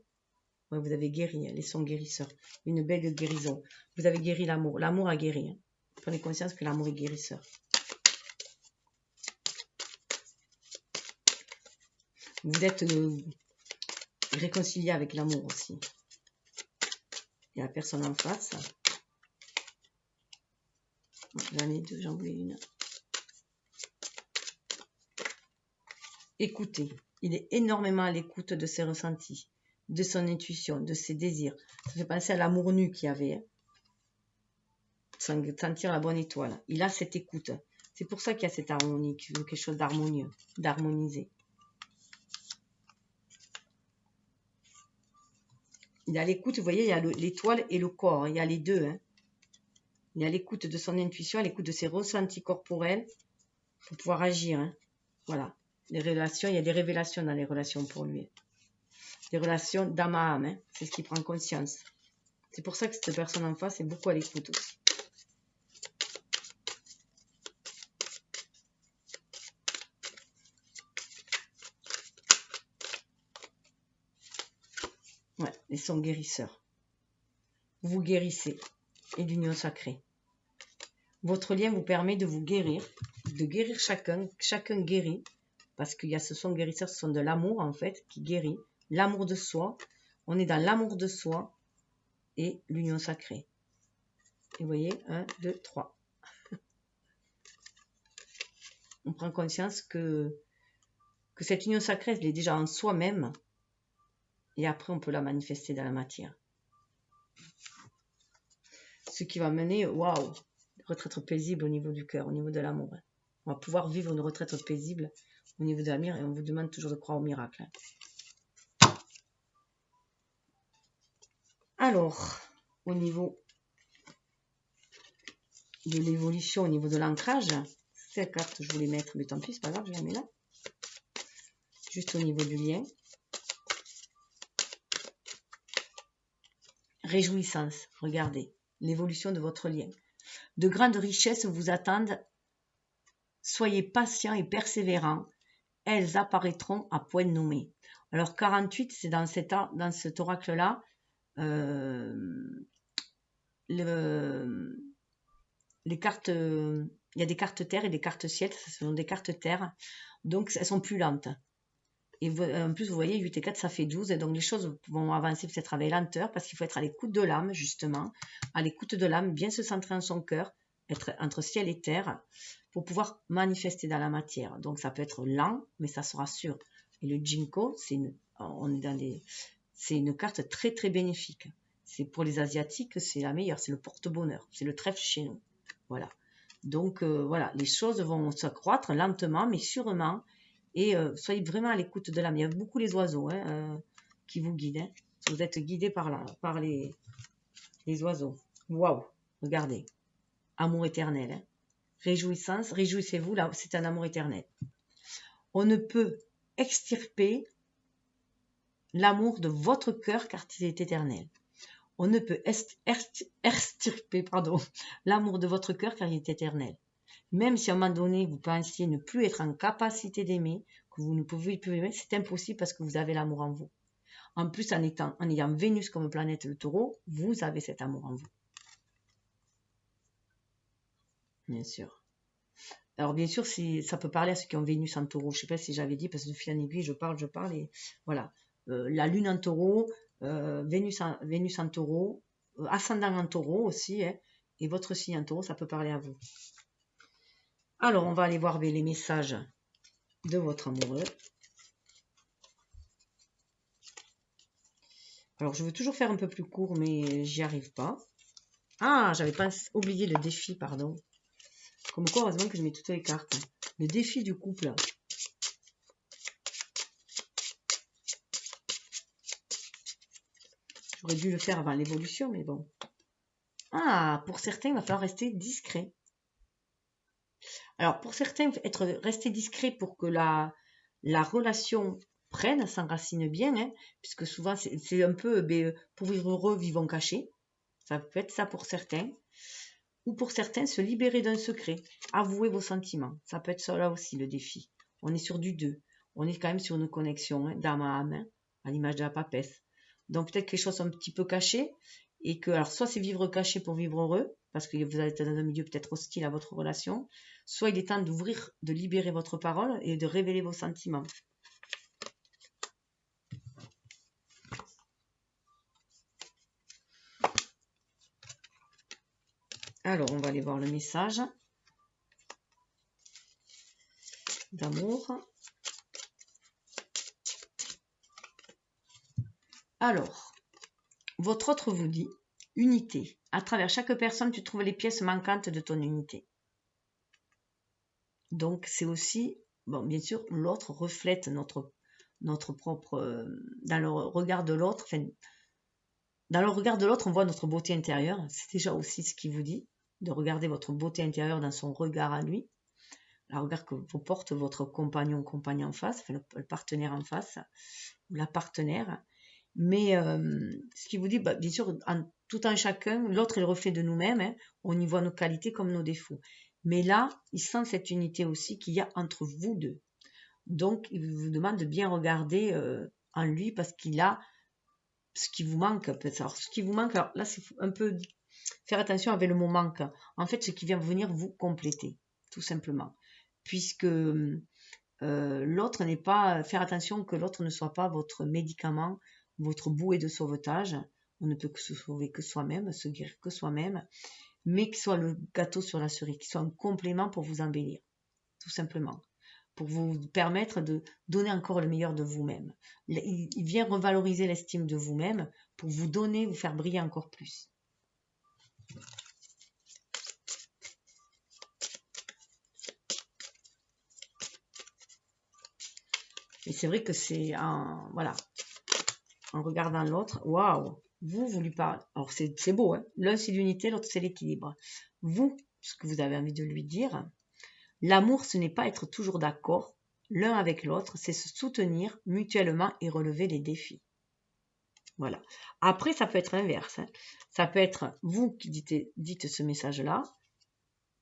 Ouais, vous avez guéri, les sons guérisseurs, une belle guérison. Vous avez guéri l'amour. L'amour a guéri. Prenez conscience que l'amour est guérisseur. Vous êtes réconcilié avec l'amour aussi. Et la personne en face. J'en ai deux, j'en voulais une. Écoutez. Il est énormément à l'écoute de ses ressentis, de son intuition, de ses désirs. Ça fait penser à l'amour nu qu'il y avait. Sentir la bonne étoile. Il a cette écoute. C'est pour ça qu'il y a cette harmonie, qu'il veut quelque chose d'harmonieux, d'harmonisé. Il est à l'écoute, vous voyez, il y a l'étoile et le corps. Il y a les deux. Il est à l'écoute de son intuition, à l'écoute de ses ressentis corporels pour pouvoir agir. Voilà. Les relations, il y a des révélations dans les relations pour lui. Des relations d'âme à âme. C'est ce qui prend conscience. C'est pour ça que cette personne en face est beaucoup à l'écoute aussi. Ouais, les sons guérisseurs. Vous guérissez et d'union sacrée. Votre lien vous permet de vous guérir, de guérir chacun. Chacun guérit. Parce qu'il y a ce son guérisseur, ce sont de l'amour en fait qui guérit. L'amour de soi, On est dans l'amour de soi et l'union sacrée. Et vous voyez, 1, 2, 3. On prend conscience que cette union sacrée, elle est déjà en soi-même. Et après, on peut la manifester dans la matière. Ce qui va mener, waouh, retraite paisible au niveau du cœur, au niveau de l'amour. On va pouvoir vivre une retraite paisible au niveau de l'amour et on vous demande toujours de croire au miracle. Alors, au niveau de l'évolution, au niveau de l'ancrage, ces cartes, je voulais mettre, mais tant pis, c'est pas grave, je la mets là. Juste au niveau du lien. Réjouissance, regardez, l'évolution de votre lien. De grandes richesses vous attendent. Soyez patients et persévérants. Elles apparaîtront à point nommé. Alors 48, c'est dans cet oracle-là. Les cartes, il y a des cartes terre et des cartes ciel, ce sont des cartes terre, donc elles sont plus lentes. Et en plus, vous voyez, 8 et 4, ça fait 12, et donc les choses vont avancer peut-être avec lenteur, parce qu'il faut être à l'écoute de l'âme, justement, à l'écoute de l'âme, bien se centrer en son cœur, être entre ciel et terre, pour pouvoir manifester dans la matière. Donc ça peut être lent, mais ça sera sûr. Et le Jinko, c'est une carte très très bénéfique. C'est pour les Asiatiques, c'est la meilleure, c'est le porte-bonheur, c'est le trèfle chez nous. Voilà. Donc voilà, les choses vont s'accroître lentement, mais sûrement. Et soyez vraiment à l'écoute de l'âme. Il y a beaucoup les oiseaux qui vous guident. Hein. Vous êtes guidés par les oiseaux. Waouh, regardez. Amour éternel. Hein. Réjouissance, réjouissez-vous, là, c'est un amour éternel. On ne peut extirper l'amour de votre cœur car il est éternel. On ne peut extirper l'amour de votre cœur car il est éternel. Même si à un moment donné, vous pensiez ne plus être en capacité d'aimer, que vous ne pouvez plus aimer, c'est impossible parce que vous avez l'amour en vous. En plus, en ayant Vénus comme planète le taureau, vous avez cet amour en vous. Bien sûr. Alors, bien sûr, ça peut parler à ceux qui ont Vénus en taureau. Je ne sais pas si j'avais dit, parce que de fil en aiguille, je parle, et voilà. La lune en taureau, Vénus en taureau, ascendant en taureau aussi, hein, et votre signe en taureau, ça peut parler à vous. Alors, on va aller voir les messages de votre amoureux. Alors, je veux toujours faire un peu plus court, mais j'y arrive pas. Ah, j'avais pas oublié le défi, pardon. Comme quoi, heureusement que je mets toutes les cartes. Le défi du couple. J'aurais dû le faire avant l'évolution, mais bon. Ah, pour certains, il va falloir rester discret. Alors, pour certains, rester discret pour que la relation prenne, s'enracine bien, hein, puisque souvent, c'est un peu, pour vivre heureux, vivons cachés. Ça peut être ça pour certains. Ou pour certains, se libérer d'un secret, avouer vos sentiments. Ça peut être ça là aussi, le défi. On est sur du 2. On est quand même sur une connexion d'âme à âme, hein, à l'image de la papesse. Donc peut-être que les choses sont un petit peu cachées, et que, alors soit c'est vivre caché pour vivre heureux, parce que vous êtes dans un milieu peut-être hostile à votre relation, soit il est temps d'ouvrir, de libérer votre parole et de révéler vos sentiments. Alors, on va aller voir le message d'amour. Alors, votre autre vous dit unité. À travers chaque personne, tu trouves les pièces manquantes de ton unité. Donc, c'est aussi, bon, bien sûr, l'autre reflète notre propre, dans le regard de l'autre, enfin, dans le regard de l'autre, on voit notre beauté intérieure. C'est déjà aussi ce qu'il vous dit, de regarder votre beauté intérieure dans son regard à lui. Le regard que vous porte votre compagnon en face, enfin, le partenaire en face, ou la partenaire. Mais ce qui vous dit, bien sûr, tout en chacun, l'autre est le reflet de nous-mêmes. Hein, on y voit nos qualités comme nos défauts. Mais là, il sent cette unité aussi qu'il y a entre vous deux. Donc, il vous demande de bien regarder en lui parce qu'il a ce qui vous manque. Alors, ce qui vous manque, alors là, c'est un peu faire attention avec le mot manque. En fait, ce qui vient venir vous compléter, tout simplement. Puisque l'autre n'est pas... Faire attention que l'autre ne soit pas votre médicament votre bouée de sauvetage. On ne peut que se sauver que soi-même, se guérir que soi-même, mais qu'il soit le gâteau sur la cerise, qu'il soit un complément pour vous embellir, tout simplement, pour vous permettre de donner encore le meilleur de vous-même. Il vient revaloriser l'estime de vous-même pour vous donner, vous faire briller encore plus. Et c'est vrai que c'est en, voilà, en regardant l'autre, waouh, vous lui parlez. Alors c'est beau, hein, l'un c'est l'unité, l'autre c'est l'équilibre. Vous, ce que vous avez envie de lui dire, l'amour ce n'est pas être toujours d'accord l'un avec l'autre, c'est se soutenir mutuellement et relever les défis. Voilà. Après, ça peut être l'inverse. Hein. Ça peut être vous qui dites ce message-là,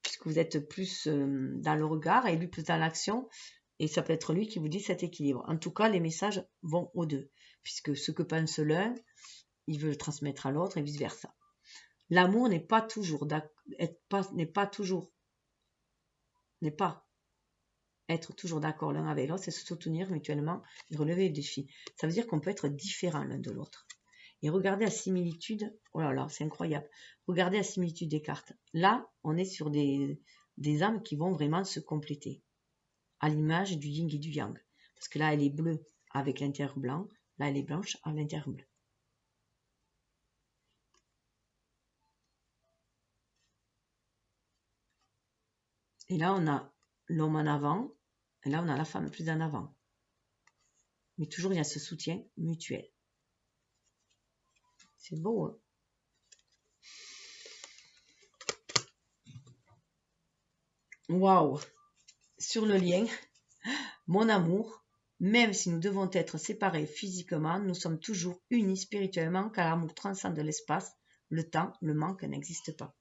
puisque vous êtes plus dans le regard et lui plus dans l'action. Et ça peut être lui qui vous dit cet équilibre. En tout cas, les messages vont aux deux, puisque ce que pense l'un, il veut le transmettre à l'autre et vice-versa. L'amour n'est pas toujours être toujours d'accord l'un avec l'autre, c'est se soutenir mutuellement et relever les défis. Ça veut dire qu'on peut être différent l'un de l'autre. Et regardez la similitude, oh là là, c'est incroyable. Regardez la similitude des cartes. Là, on est sur des âmes qui vont vraiment se compléter, à l'image du yin et du yang. Parce que là, elle est bleue avec l'intérieur blanc, là, elle est blanche à l'intérieur bleu. Et là, on a l'homme en avant, et là, on a la femme plus en avant. Mais toujours, il y a ce soutien mutuel. C'est beau, hein? Waouh! Sur le lien, mon amour, même si nous devons être séparés physiquement, nous sommes toujours unis spirituellement car l'amour transcende l'espace, le temps, le manque n'existe pas.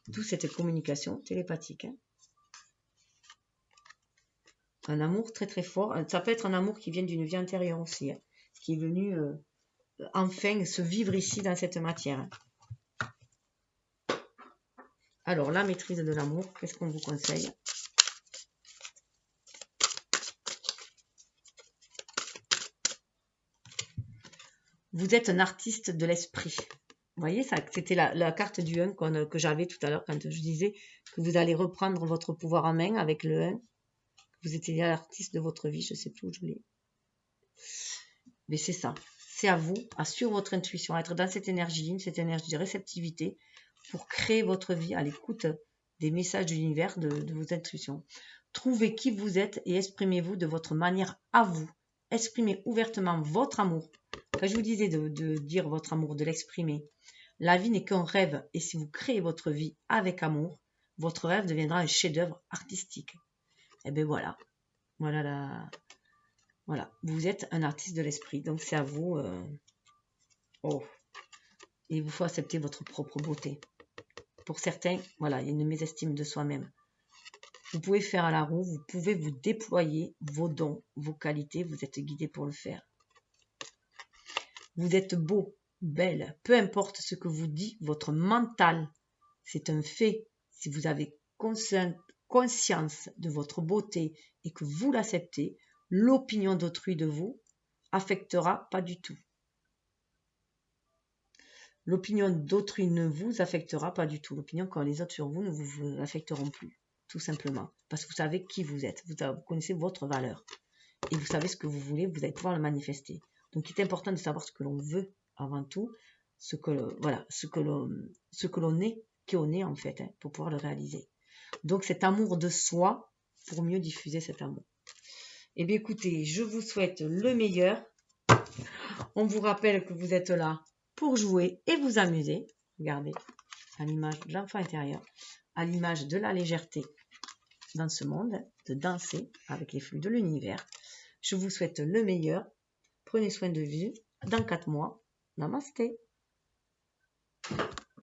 D'où cette communication télépathique. Hein. Un amour très très fort. Ça peut être un amour qui vient d'une vie antérieure aussi, hein, qui est venu enfin se vivre ici dans cette matière. Hein. Alors, la maîtrise de l'amour, qu'est-ce qu'on vous conseille? Vous êtes un artiste de l'esprit. Vous voyez, ça, c'était la carte du 1 que j'avais tout à l'heure quand je disais que vous allez reprendre votre pouvoir en main avec le 1. Vous étiez l'artiste de votre vie, je ne sais plus où je l'ai. Mais c'est ça. C'est à vous, à suivre votre intuition, à être dans cette énergie de réceptivité pour créer votre vie à l'écoute des messages de l'univers, de vos intuitions. Trouvez qui vous êtes et exprimez-vous de votre manière à vous. Exprimez ouvertement votre amour. Quand je vous disais de dire votre amour, de l'exprimer, la vie n'est qu'un rêve et si vous créez votre vie avec amour, votre rêve deviendra un chef-d'œuvre artistique. Et bien voilà. Voilà. Vous êtes un artiste de l'esprit. Donc c'est à vous. Oh. Et il vous faut accepter votre propre beauté. Pour certains, voilà, il y a une mésestime de soi-même. Vous pouvez faire à la roue, vous pouvez vous déployer vos dons, vos qualités, vous êtes guidé pour le faire. Vous êtes beau, belle, peu importe ce que vous dit votre mental, c'est un fait. Si vous avez conscience de votre beauté et que vous l'acceptez, l'opinion d'autrui de vous affectera pas du tout. L'opinion d'autrui ne vous affectera pas du tout. L'opinion qu'ont les autres sur vous ne vous affecteront plus, tout simplement. Parce que vous savez qui vous êtes, vous connaissez votre valeur. Et vous savez ce que vous voulez, vous allez pouvoir le manifester. Donc il est important de savoir ce que l'on veut avant tout, ce que l'on est, qui on est en fait, hein, pour pouvoir le réaliser. Donc cet amour de soi, pour mieux diffuser cet amour. Eh bien écoutez, je vous souhaite le meilleur. On vous rappelle que vous êtes là pour jouer et vous amuser. Regardez, à l'image de l'enfant intérieur, à l'image de la légèreté dans ce monde, de danser avec les flux de l'univers. Je vous souhaite le meilleur. Prenez soin de vous. Dans 4 mois. Namasté.